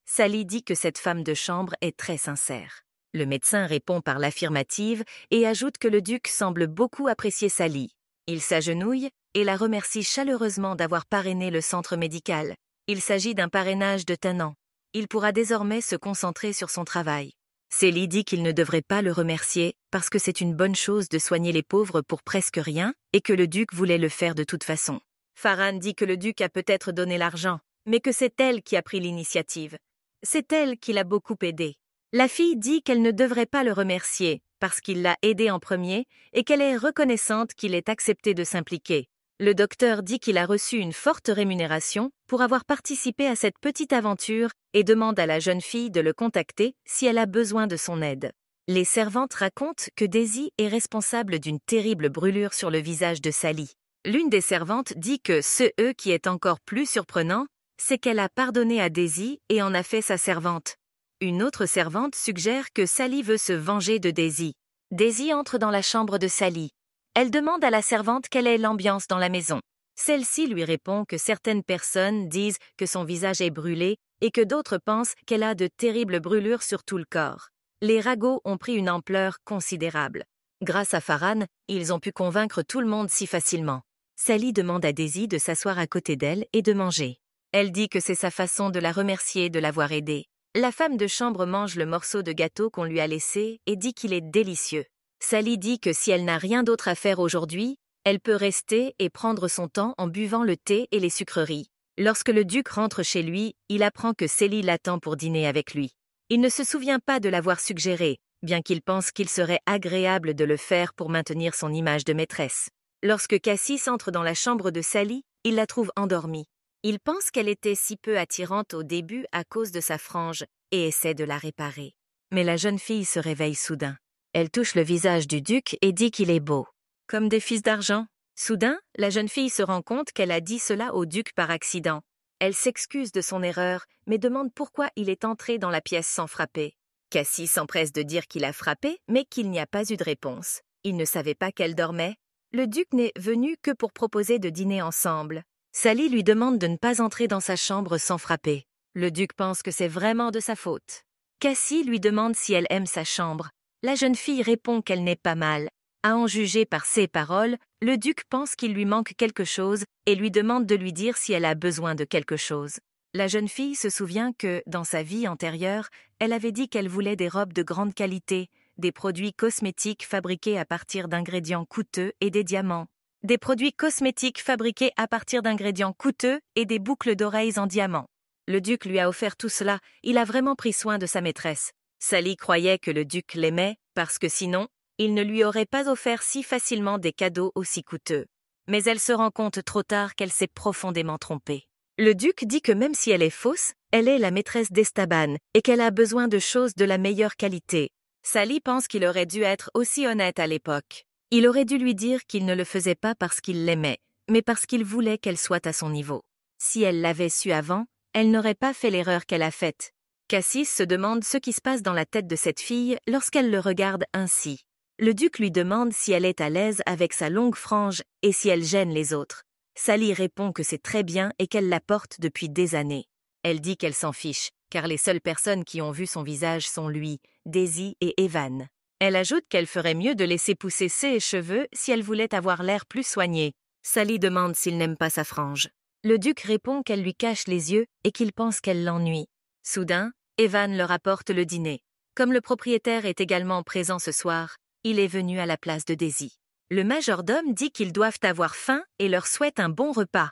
Speaker 1: Sally dit que cette femme de chambre est très sincère. Le médecin répond par l'affirmative et ajoute que le duc semble beaucoup apprécier Sally. Il s'agenouille et la remercie chaleureusement d'avoir parrainé le centre médical. Il s'agit d'un parrainage de 1 an. Il pourra désormais se concentrer sur son travail. Sally dit qu'il ne devrait pas le remercier parce que c'est une bonne chose de soigner les pauvres pour presque rien et que le duc voulait le faire de toute façon. Farhan dit que le duc a peut-être donné l'argent, mais que c'est elle qui a pris l'initiative. C'est elle qui l'a beaucoup aidé. La fille dit qu'elle ne devrait pas le remercier parce qu'il l'a aidée en premier et qu'elle est reconnaissante qu'il ait accepté de s'impliquer. Le docteur dit qu'il a reçu une forte rémunération pour avoir participé à cette petite aventure et demande à la jeune fille de le contacter si elle a besoin de son aide. Les servantes racontent que Daisy est responsable d'une terrible brûlure sur le visage de Sally. L'une des servantes dit que ce qui est encore plus surprenant, c'est qu'elle a pardonné à Daisy et en a fait sa servante. Une autre servante suggère que Sally veut se venger de Daisy. Daisy entre dans la chambre de Sally. Elle demande à la servante quelle est l'ambiance dans la maison. Celle-ci lui répond que certaines personnes disent que son visage est brûlé et que d'autres pensent qu'elle a de terribles brûlures sur tout le corps. Les ragots ont pris une ampleur considérable. Grâce à Farhan, ils ont pu convaincre tout le monde si facilement. Sally demande à Daisy de s'asseoir à côté d'elle et de manger. Elle dit que c'est sa façon de la remercier de l'avoir aidée. La femme de chambre mange le morceau de gâteau qu'on lui a laissé et dit qu'il est délicieux. Sally dit que si elle n'a rien d'autre à faire aujourd'hui, elle peut rester et prendre son temps en buvant le thé et les sucreries. Lorsque le duc rentre chez lui, il apprend que Sally l'attend pour dîner avec lui. Il ne se souvient pas de l'avoir suggéré, bien qu'il pense qu'il serait agréable de le faire pour maintenir son image de maîtresse. Lorsque Cassis entre dans la chambre de Sally, il la trouve endormie. Il pense qu'elle était si peu attirante au début à cause de sa frange et essaie de la réparer. Mais la jeune fille se réveille soudain. Elle touche le visage du duc et dit qu'il est beau. Comme des fils d'argent. Soudain, la jeune fille se rend compte qu'elle a dit cela au duc par accident. Elle s'excuse de son erreur, mais demande pourquoi il est entré dans la pièce sans frapper. Cassie s'empresse de dire qu'il a frappé, mais qu'il n'y a pas eu de réponse. Il ne savait pas qu'elle dormait. Le duc n'est venu que pour proposer de dîner ensemble. Sally lui demande de ne pas entrer dans sa chambre sans frapper. Le duc pense que c'est vraiment de sa faute. Cassie lui demande si elle aime sa chambre. La jeune fille répond qu'elle n'est pas mal. À en juger par ses paroles, le duc pense qu'il lui manque quelque chose et lui demande de lui dire si elle a besoin de quelque chose. La jeune fille se souvient que, dans sa vie antérieure, elle avait dit qu'elle voulait des robes de grande qualité, des produits cosmétiques fabriqués à partir d'ingrédients coûteux et des diamants. Des produits cosmétiques fabriqués à partir d'ingrédients coûteux et des boucles d'oreilles en diamant. Le duc lui a offert tout cela, il a vraiment pris soin de sa maîtresse. Sally croyait que le duc l'aimait, parce que sinon, il ne lui aurait pas offert si facilement des cadeaux aussi coûteux. Mais elle se rend compte trop tard qu'elle s'est profondément trompée. Le duc dit que même si elle est fausse, elle est la maîtresse d'Estaban et qu'elle a besoin de choses de la meilleure qualité. Sally pense qu'il aurait dû être aussi honnête à l'époque. Il aurait dû lui dire qu'il ne le faisait pas parce qu'il l'aimait, mais parce qu'il voulait qu'elle soit à son niveau. Si elle l'avait su avant, elle n'aurait pas fait l'erreur qu'elle a faite. Cassis se demande ce qui se passe dans la tête de cette fille lorsqu'elle le regarde ainsi. Le duc lui demande si elle est à l'aise avec sa longue frange et si elle gêne les autres. Sally répond que c'est très bien et qu'elle la porte depuis des années. Elle dit qu'elle s'en fiche, car les seules personnes qui ont vu son visage sont lui, Daisy et Evan. Elle ajoute qu'elle ferait mieux de laisser pousser ses cheveux si elle voulait avoir l'air plus soigné. Sally demande s'il n'aime pas sa frange. Le duc répond qu'elle lui cache les yeux et qu'il pense qu'elle l'ennuie. Soudain, Evan leur apporte le dîner. Comme le propriétaire est également présent ce soir, il est venu à la place de Daisy. Le majordome dit qu'ils doivent avoir faim et leur souhaite un bon repas.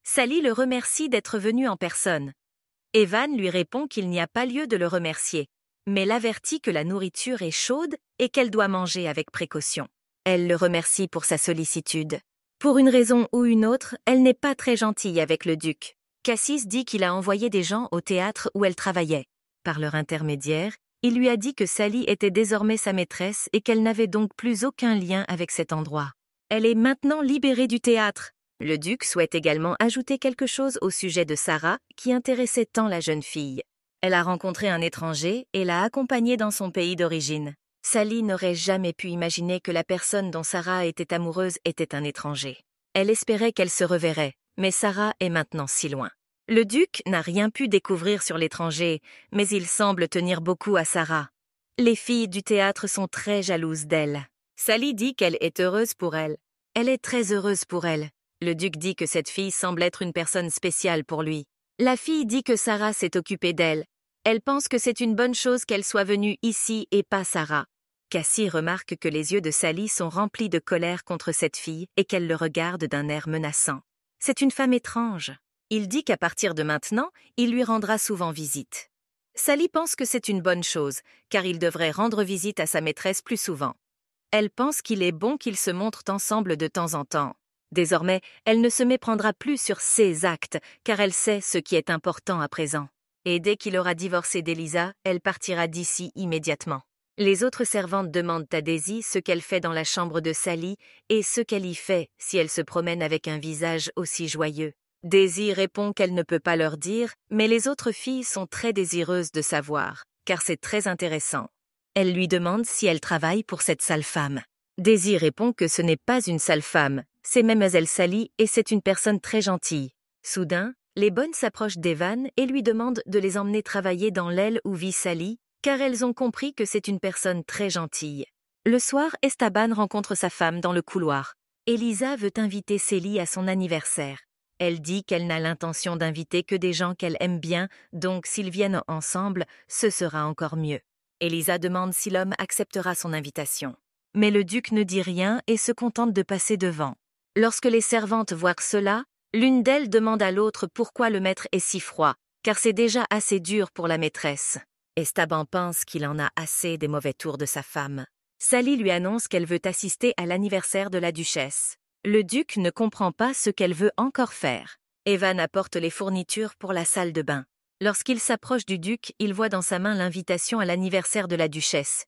Speaker 1: Sally le remercie d'être venu en personne. Evan lui répond qu'il n'y a pas lieu de le remercier, mais l'avertit que la nourriture est chaude et qu'elle doit manger avec précaution. Elle le remercie pour sa sollicitude. Pour une raison ou une autre, elle n'est pas très gentille avec le duc. Cassis dit qu'il a envoyé des gens au théâtre où elle travaillait. Par leur intermédiaire, il lui a dit que Sally était désormais sa maîtresse et qu'elle n'avait donc plus aucun lien avec cet endroit. Elle est maintenant libérée du théâtre. Le duc souhaite également ajouter quelque chose au sujet de Sarah, qui intéressait tant la jeune fille. Elle a rencontré un étranger et l'a accompagné dans son pays d'origine. Sally n'aurait jamais pu imaginer que la personne dont Sarah était amoureuse était un étranger. Elle espérait qu'elle se reverrait, mais Sarah est maintenant si loin. Le duc n'a rien pu découvrir sur l'étranger, mais il semble tenir beaucoup à Sarah. Les filles du théâtre sont très jalouses d'elle. Sally dit qu'elle est heureuse pour elle. Elle est très heureuse pour elle. Le duc dit que cette fille semble être une personne spéciale pour lui. La fille dit que Sarah s'est occupée d'elle. Elle pense que c'est une bonne chose qu'elle soit venue ici et pas Sarah. Cassie remarque que les yeux de Sally sont remplis de colère contre cette fille et qu'elle le regarde d'un air menaçant. C'est une femme étrange. Il dit qu'à partir de maintenant, il lui rendra souvent visite. Sally pense que c'est une bonne chose, car il devrait rendre visite à sa maîtresse plus souvent. Elle pense qu'il est bon qu'ils se montrent ensemble de temps en temps. Désormais, elle ne se méprendra plus sur ses actes, car elle sait ce qui est important à présent. Et dès qu'il aura divorcé d'Elisa, elle partira d'ici immédiatement. Les autres servantes demandent à Daisy ce qu'elle fait dans la chambre de Sally et ce qu'elle y fait si elle se promène avec un visage aussi joyeux. Daisy répond qu'elle ne peut pas leur dire, mais les autres filles sont très désireuses de savoir, car c'est très intéressant. Elle lui demande si elle travaille pour cette sale femme. Daisy répond que ce n'est pas une sale femme, c'est Mademoiselle Sally et c'est une personne très gentille. Soudain, les bonnes s'approchent d'Evan et lui demandent de les emmener travailler dans l'aile où vit Sally, car elles ont compris que c'est une personne très gentille. Le soir, Esteban rencontre sa femme dans le couloir. Elisa veut inviter Célie à son anniversaire. Elle dit qu'elle n'a l'intention d'inviter que des gens qu'elle aime bien, donc s'ils viennent ensemble, ce sera encore mieux. Elisa demande si l'homme acceptera son invitation. Mais le duc ne dit rien et se contente de passer devant. Lorsque les servantes voient cela, l'une d'elles demande à l'autre pourquoi le maître est si froid, car c'est déjà assez dur pour la maîtresse. Esteban pense qu'il en a assez des mauvais tours de sa femme. Sally lui annonce qu'elle veut assister à l'anniversaire de la duchesse. Le duc ne comprend pas ce qu'elle veut encore faire. Evan apporte les fournitures pour la salle de bain. Lorsqu'il s'approche du duc, il voit dans sa main l'invitation à l'anniversaire de la duchesse.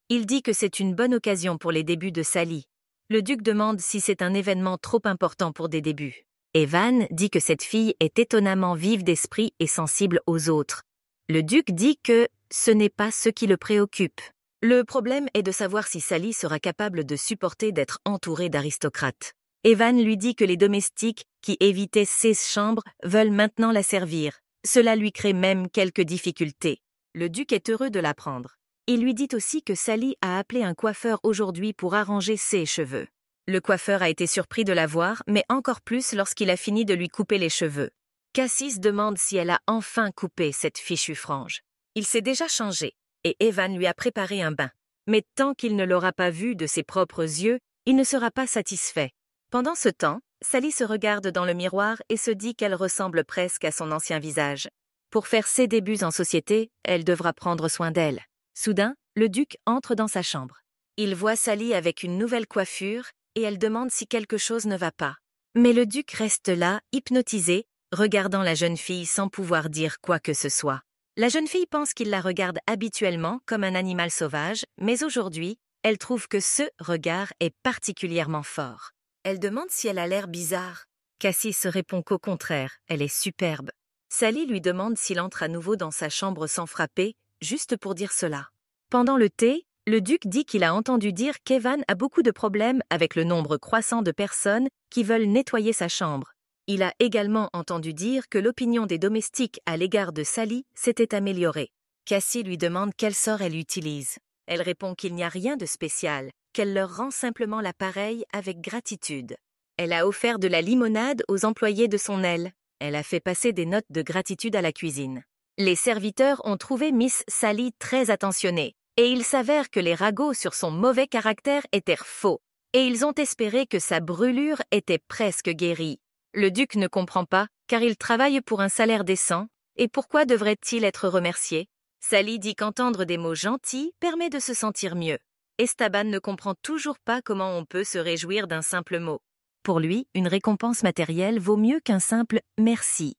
Speaker 1: Il dit que c'est une bonne occasion pour les débuts de Sally. Le duc demande si c'est un événement trop important pour des débuts. Evan dit que cette fille est étonnamment vive d'esprit et sensible aux autres. Le duc dit que ce n'est pas ce qui le préoccupe. Le problème est de savoir si Sally sera capable de supporter d'être entourée d'aristocrates. Evan lui dit que les domestiques qui évitaient ses chambres veulent maintenant la servir. Cela lui crée même quelques difficultés. Le duc est heureux de l'apprendre. Il lui dit aussi que Sally a appelé un coiffeur aujourd'hui pour arranger ses cheveux. Le coiffeur a été surpris de la voir, mais encore plus lorsqu'il a fini de lui couper les cheveux. Cassis demande si elle a enfin coupé cette fichue frange. Il s'est déjà changé, et Evan lui a préparé un bain. Mais tant qu'il ne l'aura pas vue de ses propres yeux, il ne sera pas satisfait. Pendant ce temps, Sally se regarde dans le miroir et se dit qu'elle ressemble presque à son ancien visage. Pour faire ses débuts en société, elle devra prendre soin d'elle. Soudain, le duc entre dans sa chambre. Il voit Sally avec une nouvelle coiffure et elle demande si quelque chose ne va pas. Mais le duc reste là, hypnotisé, regardant la jeune fille sans pouvoir dire quoi que ce soit. La jeune fille pense qu'il la regarde habituellement comme un animal sauvage, mais aujourd'hui, elle trouve que ce regard est particulièrement fort. Elle demande si elle a l'air bizarre. Cassis répond qu'au contraire, elle est superbe. Sally lui demande s'il entre à nouveau dans sa chambre sans frapper, juste pour dire cela. Pendant le thé, le duc dit qu'il a entendu dire qu'Evan a beaucoup de problèmes avec le nombre croissant de personnes qui veulent nettoyer sa chambre. Il a également entendu dire que l'opinion des domestiques à l'égard de Sally s'était améliorée. Cassie lui demande quel sort elle utilise. Elle répond qu'il n'y a rien de spécial, qu'elle leur rend simplement l'appareil avec gratitude. Elle a offert de la limonade aux employés de son aile. Elle a fait passer des notes de gratitude à la cuisine. Les serviteurs ont trouvé Miss Sally très attentionnée, et il s'avère que les ragots sur son mauvais caractère étaient faux, et ils ont espéré que sa brûlure était presque guérie. Le duc ne comprend pas, car il travaille pour un salaire décent, et pourquoi devrait-il être remercié? Sally dit qu'entendre des mots gentils permet de se sentir mieux. Esteban ne comprend toujours pas comment on peut se réjouir d'un simple mot. Pour lui, une récompense matérielle vaut mieux qu'un simple « merci ».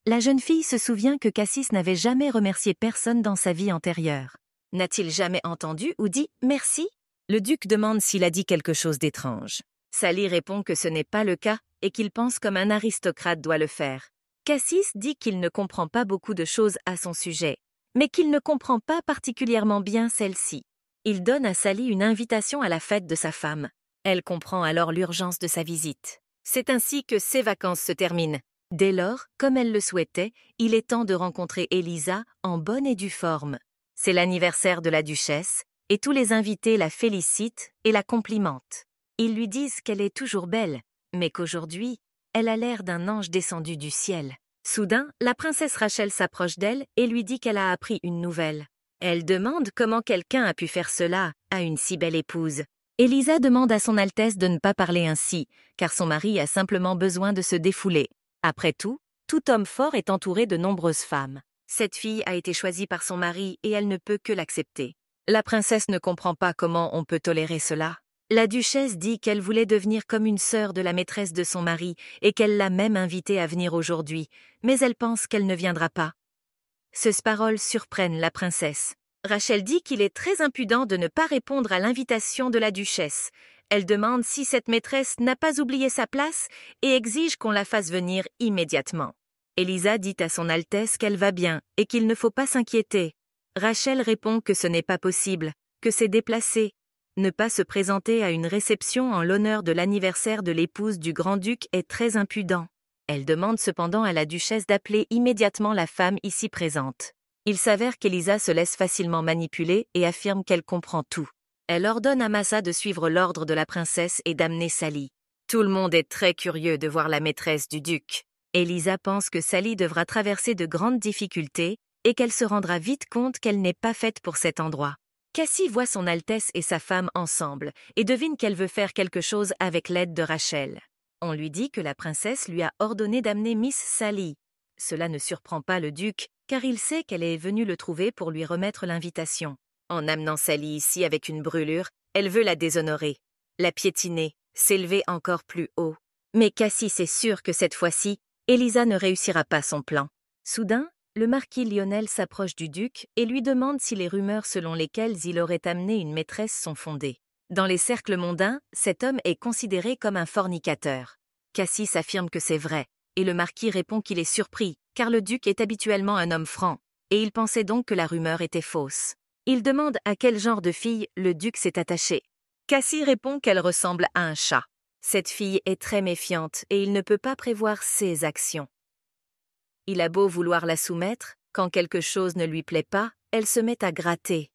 Speaker 1: La jeune fille se souvient que Cassis n'avait jamais remercié personne dans sa vie antérieure. N'a-t-il jamais entendu ou dit « merci » ? Le duc demande s'il a dit quelque chose d'étrange. Sally répond que ce n'est pas le cas et qu'il pense comme un aristocrate doit le faire. Cassis dit qu'il ne comprend pas beaucoup de choses à son sujet, mais qu'il ne comprend pas particulièrement bien celle-ci. Il donne à Sally une invitation à la fête de sa femme. Elle comprend alors l'urgence de sa visite. C'est ainsi que ses vacances se terminent. Dès lors, comme elle le souhaitait, il est temps de rencontrer Elisa en bonne et due forme. C'est l'anniversaire de la duchesse, et tous les invités la félicitent et la complimentent. Ils lui disent qu'elle est toujours belle, mais qu'aujourd'hui, elle a l'air d'un ange descendu du ciel. Soudain, la princesse Rachel s'approche d'elle et lui dit qu'elle a appris une nouvelle. Elle demande comment quelqu'un a pu faire cela à une si belle épouse. Elisa demande à son Altesse de ne pas parler ainsi, car son mari a simplement besoin de se défouler. Après tout homme fort est entouré de nombreuses femmes. Cette fille a été choisie par son mari et elle ne peut que l'accepter. La princesse ne comprend pas comment on peut tolérer cela. La duchesse dit qu'elle voulait devenir comme une sœur de la maîtresse de son mari et qu'elle l'a même invitée à venir aujourd'hui, mais elle pense qu'elle ne viendra pas. Ces paroles surprennent la princesse. Rachel dit qu'il est très impudent de ne pas répondre à l'invitation de la duchesse. Elle demande si cette maîtresse n'a pas oublié sa place et exige qu'on la fasse venir immédiatement. Elisa dit à son Altesse qu'elle va bien et qu'il ne faut pas s'inquiéter. Rachel répond que ce n'est pas possible, que c'est déplacé. Ne pas se présenter à une réception en l'honneur de l'anniversaire de l'épouse du grand-duc est très impudent. Elle demande cependant à la duchesse d'appeler immédiatement la femme ici présente. Il s'avère qu'Elisa se laisse facilement manipuler et affirme qu'elle comprend tout. Elle ordonne à Massa de suivre l'ordre de la princesse et d'amener Sally. Tout le monde est très curieux de voir la maîtresse du duc. Elisa pense que Sally devra traverser de grandes difficultés et qu'elle se rendra vite compte qu'elle n'est pas faite pour cet endroit. Cassie voit son Altesse et sa femme ensemble et devine qu'elle veut faire quelque chose avec l'aide de Rachel. On lui dit que la princesse lui a ordonné d'amener Miss Sally. Cela ne surprend pas le duc, car il sait qu'elle est venue le trouver pour lui remettre l'invitation. En amenant Sally ici avec une brûlure, elle veut la déshonorer, la piétiner, s'élever encore plus haut. Mais Cassie est sûre que cette fois-ci, Elisa ne réussira pas son plan. Soudain, le marquis Lionel s'approche du duc et lui demande si les rumeurs selon lesquelles il aurait amené une maîtresse sont fondées. Dans les cercles mondains, cet homme est considéré comme un fornicateur. Cassis affirme que c'est vrai, et le marquis répond qu'il est surpris, car le duc est habituellement un homme franc, et il pensait donc que la rumeur était fausse. Il demande à quel genre de fille le duc s'est attaché. Cassie répond qu'elle ressemble à un chat. Cette fille est très méfiante et il ne peut pas prévoir ses actions. Il a beau vouloir la soumettre, quand quelque chose ne lui plaît pas, elle se met à gratter.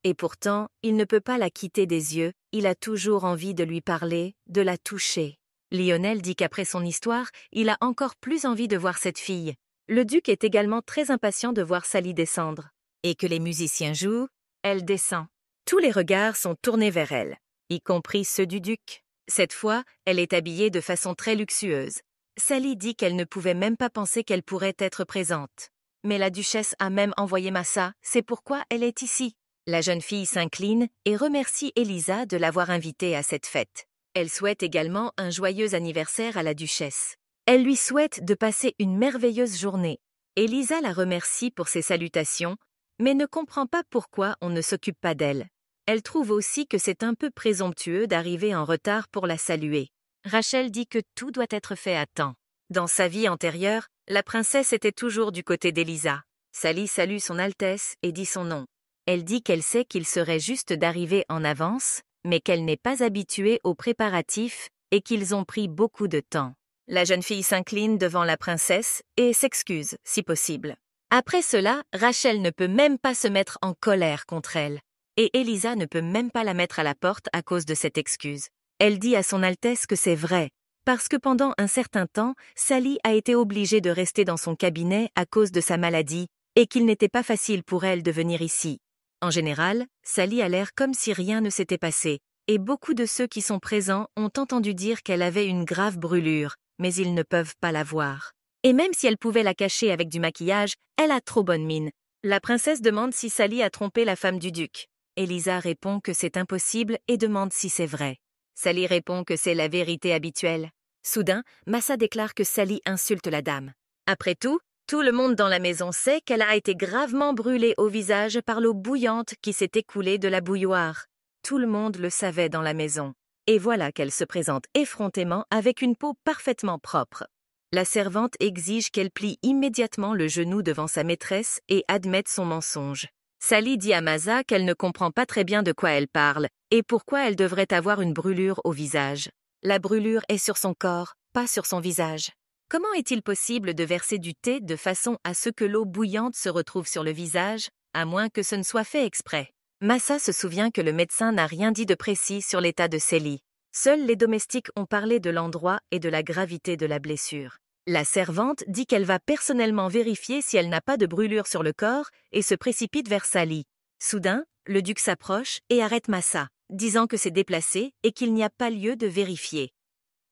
Speaker 1: Et pourtant, il ne peut pas la quitter des yeux, il a toujours envie de lui parler, de la toucher. Lionel dit qu'après son histoire, il a encore plus envie de voir cette fille. Le duc est également très impatient de voir Sally descendre. Et que les musiciens jouent, elle descend. Tous les regards sont tournés vers elle, y compris ceux du duc. Cette fois, elle est habillée de façon très luxueuse. Sally dit qu'elle ne pouvait même pas penser qu'elle pourrait être présente. Mais la duchesse a même envoyé Massa, c'est pourquoi elle est ici. La jeune fille s'incline et remercie Elisa de l'avoir invitée à cette fête. Elle souhaite également un joyeux anniversaire à la duchesse. Elle lui souhaite de passer une merveilleuse journée. Elisa la remercie pour ses salutations, mais ne comprend pas pourquoi on ne s'occupe pas d'elle. Elle trouve aussi que c'est un peu présomptueux d'arriver en retard pour la saluer. Rachel dit que tout doit être fait à temps. Dans sa vie antérieure, la princesse était toujours du côté d'Elisa. Sally salue son Altesse et dit son nom. Elle dit qu'elle sait qu'il serait juste d'arriver en avance, mais qu'elle n'est pas habituée aux préparatifs et qu'ils ont pris beaucoup de temps. La jeune fille s'incline devant la princesse et s'excuse, si possible. Après cela, Rachel ne peut même pas se mettre en colère contre elle. Et Elisa ne peut même pas la mettre à la porte à cause de cette excuse. Elle dit à son Altesse que c'est vrai, parce que pendant un certain temps, Sally a été obligée de rester dans son cabinet à cause de sa maladie et qu'il n'était pas facile pour elle de venir ici. En général, Sally a l'air comme si rien ne s'était passé, et beaucoup de ceux qui sont présents ont entendu dire qu'elle avait une grave brûlure, mais ils ne peuvent pas la voir. Et même si elle pouvait la cacher avec du maquillage, elle a trop bonne mine. La princesse demande si Sally a trompé la femme du duc. Elisa répond que c'est impossible et demande si c'est vrai. Sally répond que c'est la vérité habituelle. Soudain, Massa déclare que Sally insulte la dame. Après tout le monde dans la maison sait qu'elle a été gravement brûlée au visage par l'eau bouillante qui s'est écoulée de la bouilloire. Tout le monde le savait dans la maison. Et voilà qu'elle se présente effrontément avec une peau parfaitement propre. La servante exige qu'elle plie immédiatement le genou devant sa maîtresse et admette son mensonge. Sally dit à Massa qu'elle ne comprend pas très bien de quoi elle parle et pourquoi elle devrait avoir une brûlure au visage. La brûlure est sur son corps, pas sur son visage. Comment est-il possible de verser du thé de façon à ce que l'eau bouillante se retrouve sur le visage, à moins que ce ne soit fait exprès? Massa se souvient que le médecin n'a rien dit de précis sur l'état de Sally. Seuls les domestiques ont parlé de l'endroit et de la gravité de la blessure. La servante dit qu'elle va personnellement vérifier si elle n'a pas de brûlure sur le corps et se précipite vers Sally. Soudain, le duc s'approche et arrête Massa, disant que c'est déplacé et qu'il n'y a pas lieu de vérifier.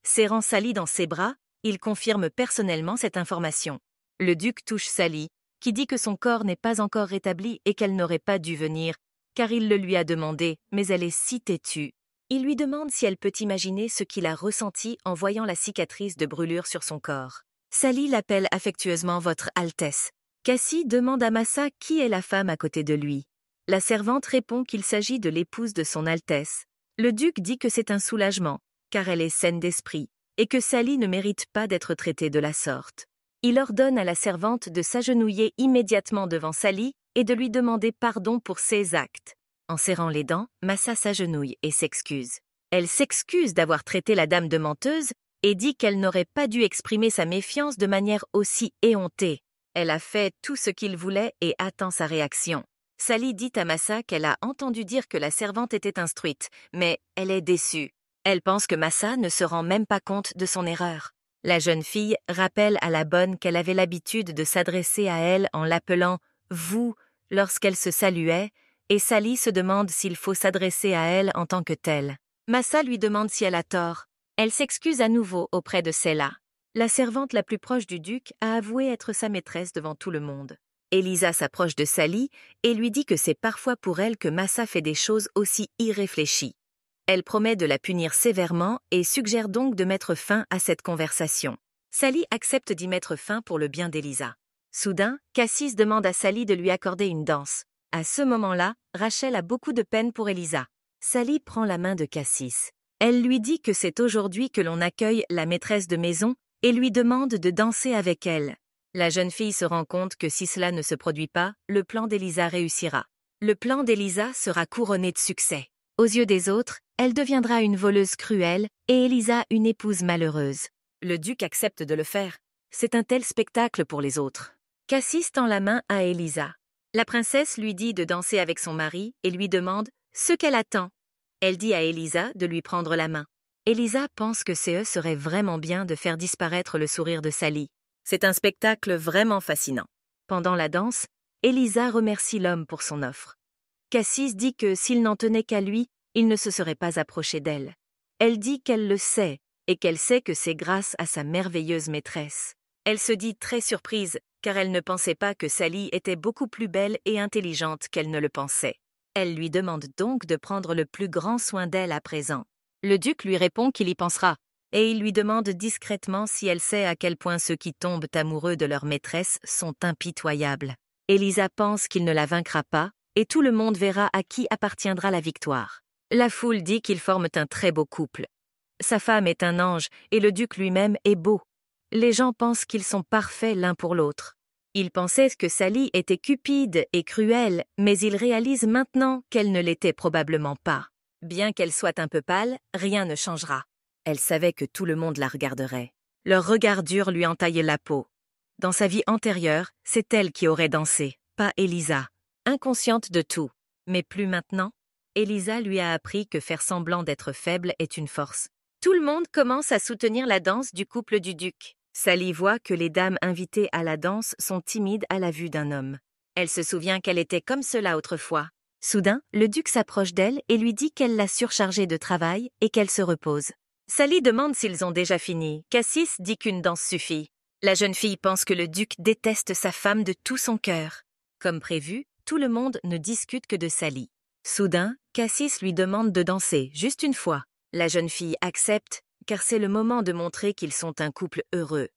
Speaker 1: Serrant Sally dans ses bras, il confirme personnellement cette information. Le duc touche Sally, qui dit que son corps n'est pas encore rétabli et qu'elle n'aurait pas dû venir, car il le lui a demandé, mais elle est si têtue. Il lui demande si elle peut imaginer ce qu'il a ressenti en voyant la cicatrice de brûlure sur son corps. Sally l'appelle affectueusement Votre Altesse. Cassie demande à Massa qui est la femme à côté de lui. La servante répond qu'il s'agit de l'épouse de son Altesse. Le duc dit que c'est un soulagement, car elle est saine d'esprit, et que Sally ne mérite pas d'être traitée de la sorte. Il ordonne à la servante de s'agenouiller immédiatement devant Sally et de lui demander pardon pour ses actes. En serrant les dents, Massa s'agenouille et s'excuse. Elle s'excuse d'avoir traité la dame de menteuse et dit qu'elle n'aurait pas dû exprimer sa méfiance de manière aussi éhontée. Elle a fait tout ce qu'il voulait et attend sa réaction. Sally dit à Massa qu'elle a entendu dire que la servante était instruite, mais elle est déçue. Elle pense que Massa ne se rend même pas compte de son erreur. La jeune fille rappelle à la bonne qu'elle avait l'habitude de s'adresser à elle en l'appelant « vous » lorsqu'elle se saluait, et Sally se demande s'il faut s'adresser à elle en tant que telle. Massa lui demande si elle a tort. Elle s'excuse à nouveau auprès de Sella. La servante la plus proche du duc a avoué être sa maîtresse devant tout le monde. Elisa s'approche de Sally et lui dit que c'est parfois pour elle que Massa fait des choses aussi irréfléchies. Elle promet de la punir sévèrement et suggère donc de mettre fin à cette conversation. Sally accepte d'y mettre fin pour le bien d'Elisa. Soudain, Cassis demande à Sally de lui accorder une danse. À ce moment-là, Rachel a beaucoup de peine pour Elisa. Sally prend la main de Cassis. Elle lui dit que c'est aujourd'hui que l'on accueille la maîtresse de maison et lui demande de danser avec elle. La jeune fille se rend compte que si cela ne se produit pas, le plan d'Elisa réussira. Le plan d'Elisa sera couronné de succès. Aux yeux des autres, elle deviendra une voleuse cruelle et Elisa une épouse malheureuse. Le duc accepte de le faire. C'est un tel spectacle pour les autres. Cassis tend la main à Elisa. La princesse lui dit de danser avec son mari et lui demande ce qu'elle attend. Elle dit à Elisa de lui prendre la main. Elisa pense que ce serait vraiment bien de faire disparaître le sourire de Sally. C'est un spectacle vraiment fascinant. Pendant la danse, Elisa remercie l'homme pour son offre. Cassis dit que s'il n'en tenait qu'à lui, il ne se serait pas approché d'elle. Elle dit qu'elle le sait et qu'elle sait que c'est grâce à sa merveilleuse maîtresse. Elle se dit très surprise car elle ne pensait pas que Sally était beaucoup plus belle et intelligente qu'elle ne le pensait. Elle lui demande donc de prendre le plus grand soin d'elle à présent. Le duc lui répond qu'il y pensera et il lui demande discrètement si elle sait à quel point ceux qui tombent amoureux de leur maîtresse sont impitoyables. Elisa pense qu'il ne la vaincra pas et tout le monde verra à qui appartiendra la victoire. La foule dit qu'ils forment un très beau couple. Sa femme est un ange et le duc lui-même est beau. Les gens pensent qu'ils sont parfaits l'un pour l'autre. Ils pensaient que Sally était cupide et cruelle, mais ils réalisent maintenant qu'elle ne l'était probablement pas. Bien qu'elle soit un peu pâle, rien ne changera. Elle savait que tout le monde la regarderait. Leur regard dur lui entaillait la peau. Dans sa vie antérieure, c'est elle qui aurait dansé, pas Elisa. Inconsciente de tout. Mais plus maintenant. Elisa lui a appris que faire semblant d'être faible est une force. Tout le monde commence à soutenir la danse du couple du duc. Sally voit que les dames invitées à la danse sont timides à la vue d'un homme. Elle se souvient qu'elle était comme cela autrefois. Soudain, le duc s'approche d'elle et lui dit qu'elle l'a surchargée de travail et qu'elle se repose. Sally demande s'ils ont déjà fini. Cassis dit qu'une danse suffit. La jeune fille pense que le duc déteste sa femme de tout son cœur. Comme prévu, tout le monde ne discute que de Sally. Soudain, Cassis lui demande de danser, juste une fois. La jeune fille accepte, car c'est le moment de montrer qu'ils sont un couple heureux.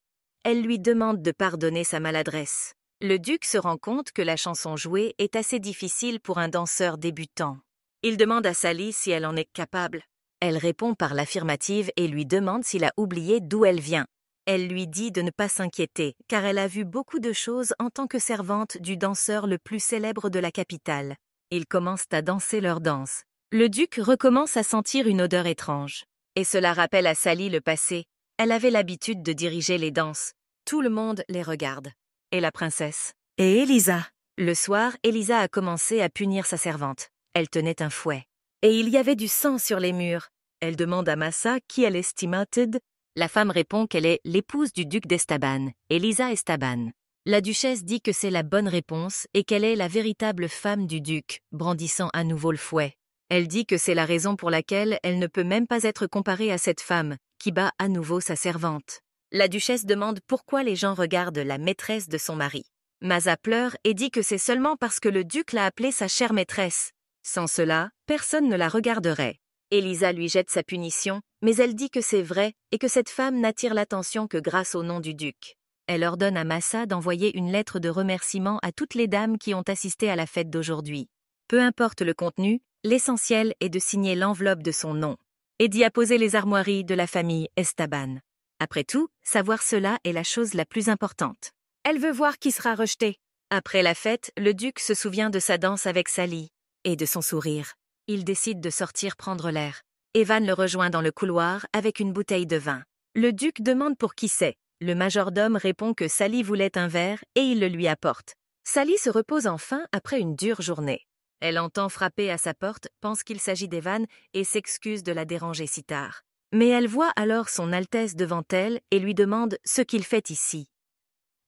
Speaker 1: Elle lui demande de pardonner sa maladresse. Le duc se rend compte que la chanson jouée est assez difficile pour un danseur débutant. Il demande à Sally si elle en est capable. Elle répond par l'affirmative et lui demande s'il a oublié d'où elle vient. Elle lui dit de ne pas s'inquiéter, car elle a vu beaucoup de choses en tant que servante du danseur le plus célèbre de la capitale. Ils commencent à danser leur danse. Le duc recommence à sentir une odeur étrange. Et cela rappelle à Sally le passé. Elle avait l'habitude de diriger les danses. Tout le monde les regarde. Et la princesse. Et Elisa. Le soir, Elisa a commencé à punir sa servante. Elle tenait un fouet. Et il y avait du sang sur les murs. Elle demande à Massa qui elle estimated. La femme répond qu'elle est l'épouse du duc d'Estaban, Elisa Estaban. La duchesse dit que c'est la bonne réponse et qu'elle est la véritable femme du duc, brandissant à nouveau le fouet. Elle dit que c'est la raison pour laquelle elle ne peut même pas être comparée à cette femme, qui bat à nouveau sa servante. La duchesse demande pourquoi les gens regardent la maîtresse de son mari. Massa pleure et dit que c'est seulement parce que le duc l'a appelée sa chère maîtresse. Sans cela, personne ne la regarderait. Elisa lui jette sa punition, mais elle dit que c'est vrai et que cette femme n'attire l'attention que grâce au nom du duc. Elle ordonne à Massa d'envoyer une lettre de remerciement à toutes les dames qui ont assisté à la fête d'aujourd'hui. Peu importe le contenu, l'essentiel est de signer l'enveloppe de son nom et d'y apposer les armoiries de la famille Estaban. Après tout, savoir cela est la chose la plus importante. Elle veut voir qui sera rejeté. Après la fête, le duc se souvient de sa danse avec Sally et de son sourire. Il décide de sortir prendre l'air. Evan le rejoint dans le couloir avec une bouteille de vin. Le duc demande pour qui c'est. Le majordome répond que Sally voulait un verre et il le lui apporte. Sally se repose enfin après une dure journée. Elle entend frapper à sa porte, pense qu'il s'agit d'Evan et s'excuse de la déranger si tard. Mais elle voit alors son Altesse devant elle et lui demande ce qu'il fait ici.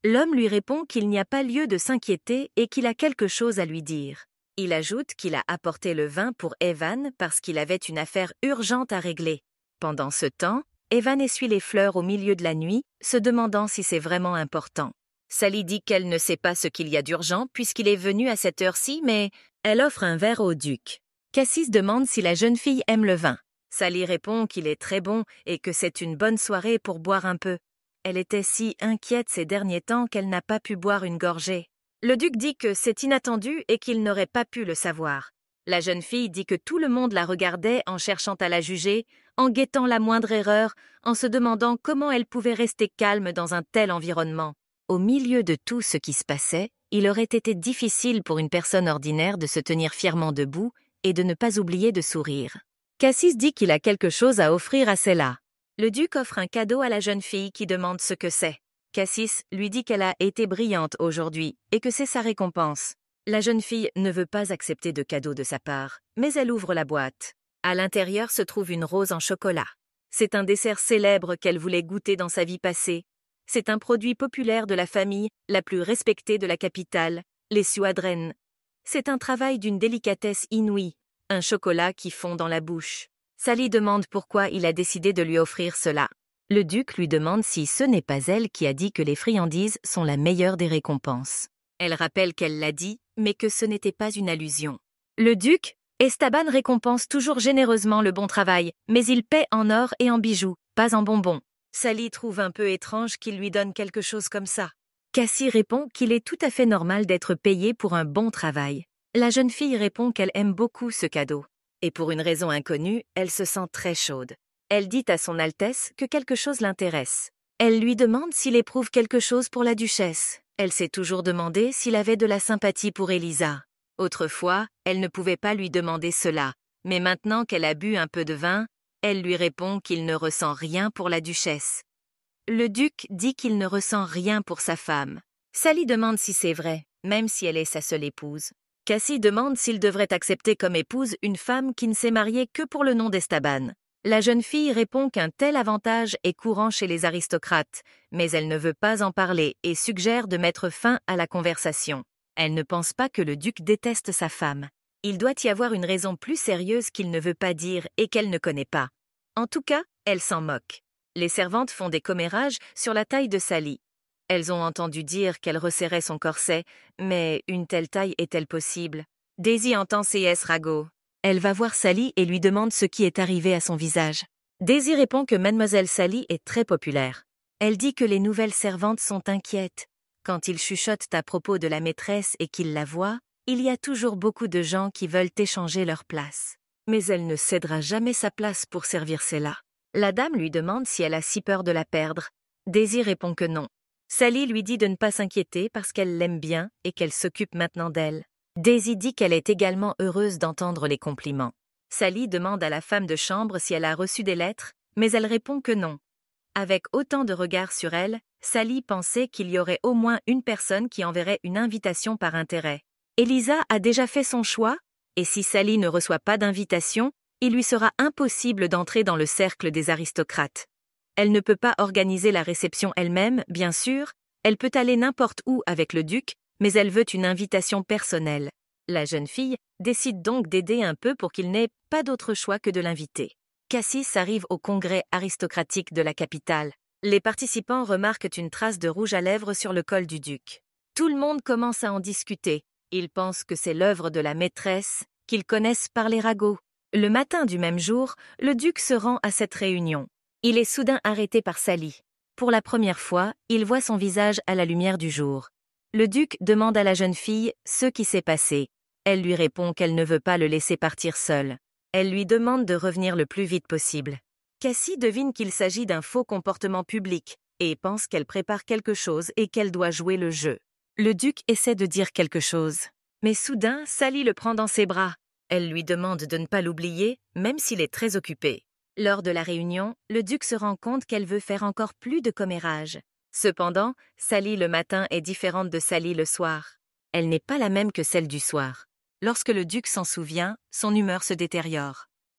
Speaker 1: L'homme lui répond qu'il n'y a pas lieu de s'inquiéter et qu'il a quelque chose à lui dire. Il ajoute qu'il a apporté le vin pour Evan parce qu'il avait une affaire urgente à régler. Pendant ce temps, Evan essuie les fleurs au milieu de la nuit, se demandant si c'est vraiment important. Sally dit qu'elle ne sait pas ce qu'il y a d'urgent puisqu'il est venu à cette heure-ci, mais elle offre un verre au duc. Cassis demande si la jeune fille aime le vin. Sally répond qu'il est très bon et que c'est une bonne soirée pour boire un peu. Elle était si inquiète ces derniers temps qu'elle n'a pas pu boire une gorgée. Le duc dit que c'est inattendu et qu'il n'aurait pas pu le savoir. La jeune fille dit que tout le monde la regardait en cherchant à la juger, en guettant la moindre erreur, en se demandant comment elle pouvait rester calme dans un tel environnement. Au milieu de tout ce qui se passait, il aurait été difficile pour une personne ordinaire de se tenir fièrement debout et de ne pas oublier de sourire. Cassis dit qu'il a quelque chose à offrir à celle-là. Le duc offre un cadeau à la jeune fille qui demande ce que c'est. Cassis lui dit qu'elle a été brillante aujourd'hui et que c'est sa récompense. La jeune fille ne veut pas accepter de cadeau de sa part, mais elle ouvre la boîte. À l'intérieur se trouve une rose en chocolat. C'est un dessert célèbre qu'elle voulait goûter dans sa vie passée. C'est un produit populaire de la famille la plus respectée de la capitale, les Suadren. C'est un travail d'une délicatesse inouïe, un chocolat qui fond dans la bouche. Sally demande pourquoi il a décidé de lui offrir cela. Le duc lui demande si ce n'est pas elle qui a dit que les friandises sont la meilleure des récompenses. Elle rappelle qu'elle l'a dit, mais que ce n'était pas une allusion. Le duc, Estaban récompense toujours généreusement le bon travail, mais il paie en or et en bijoux, pas en bonbons. Sally trouve un peu étrange qu'il lui donne quelque chose comme ça. Cassie répond qu'il est tout à fait normal d'être payé pour un bon travail. La jeune fille répond qu'elle aime beaucoup ce cadeau. Et pour une raison inconnue, elle se sent très chaude. Elle dit à son Altesse que quelque chose l'intéresse. Elle lui demande s'il éprouve quelque chose pour la duchesse. Elle s'est toujours demandé s'il avait de la sympathie pour Élisa. Autrefois, elle ne pouvait pas lui demander cela, mais maintenant qu'elle a bu un peu de vin, elle lui répond qu'il ne ressent rien pour la duchesse. Le duc dit qu'il ne ressent rien pour sa femme. Sally demande si c'est vrai, même si elle est sa seule épouse. Cassie demande s'il devrait accepter comme épouse une femme qui ne s'est mariée que pour le nom d'Estaban. La jeune fille répond qu'un tel avantage est courant chez les aristocrates, mais elle ne veut pas en parler et suggère de mettre fin à la conversation. Elle ne pense pas que le duc déteste sa femme. Il doit y avoir une raison plus sérieuse qu'il ne veut pas dire et qu'elle ne connaît pas. En tout cas, elle s'en moque. Les servantes font des commérages sur la taille de Sally. Elles ont entendu dire qu'elle resserrait son corset, mais une telle taille est-elle possible? Daisy entend C.S. Rago. Elle va voir Sally et lui demande ce qui est arrivé à son visage. Daisy répond que Mademoiselle Sally est très populaire. Elle dit que les nouvelles servantes sont inquiètes. Quand ils chuchotent à propos de la maîtresse et qu'ils la voient, il y a toujours beaucoup de gens qui veulent échanger leur place. Mais elle ne cédera jamais sa place pour servir celle-là. La dame lui demande si elle a si peur de la perdre. Daisy répond que non. Sally lui dit de ne pas s'inquiéter parce qu'elle l'aime bien et qu'elle s'occupe maintenant d'elle. Daisy dit qu'elle est également heureuse d'entendre les compliments. Sally demande à la femme de chambre si elle a reçu des lettres, mais elle répond que non. Avec autant de regards sur elle, Sally pensait qu'il y aurait au moins une personne qui enverrait une invitation par intérêt. Élisa a déjà fait son choix, et si Sally ne reçoit pas d'invitation, il lui sera impossible d'entrer dans le cercle des aristocrates. Elle ne peut pas organiser la réception elle-même, bien sûr, elle peut aller n'importe où avec le duc, mais elle veut une invitation personnelle. La jeune fille décide donc d'aider un peu pour qu'il n'ait pas d'autre choix que de l'inviter. Cassis arrive au congrès aristocratique de la capitale. Les participants remarquent une trace de rouge à lèvres sur le col du duc. Tout le monde commence à en discuter. Ils pensent que c'est l'œuvre de la maîtresse, qu'ils connaissent par les ragots. Le matin du même jour, le duc se rend à cette réunion. Il est soudain arrêté par Sally. Pour la première fois, il voit son visage à la lumière du jour. Le duc demande à la jeune fille ce qui s'est passé. Elle lui répond qu'elle ne veut pas le laisser partir seul. Elle lui demande de revenir le plus vite possible. Cassie devine qu'il s'agit d'un faux comportement public et pense qu'elle prépare quelque chose et qu'elle doit jouer le jeu. Le duc essaie de dire quelque chose. Mais soudain, Sally le prend dans ses bras. Elle lui demande de ne pas l'oublier, même s'il est très occupé. Lors de la réunion, le duc se rend compte qu'elle veut faire encore plus de commérages. Cependant, Sally le matin est différente de Sally le soir. Elle n'est pas la même que celle du soir. Lorsque le duc s'en souvient, son humeur se détériore.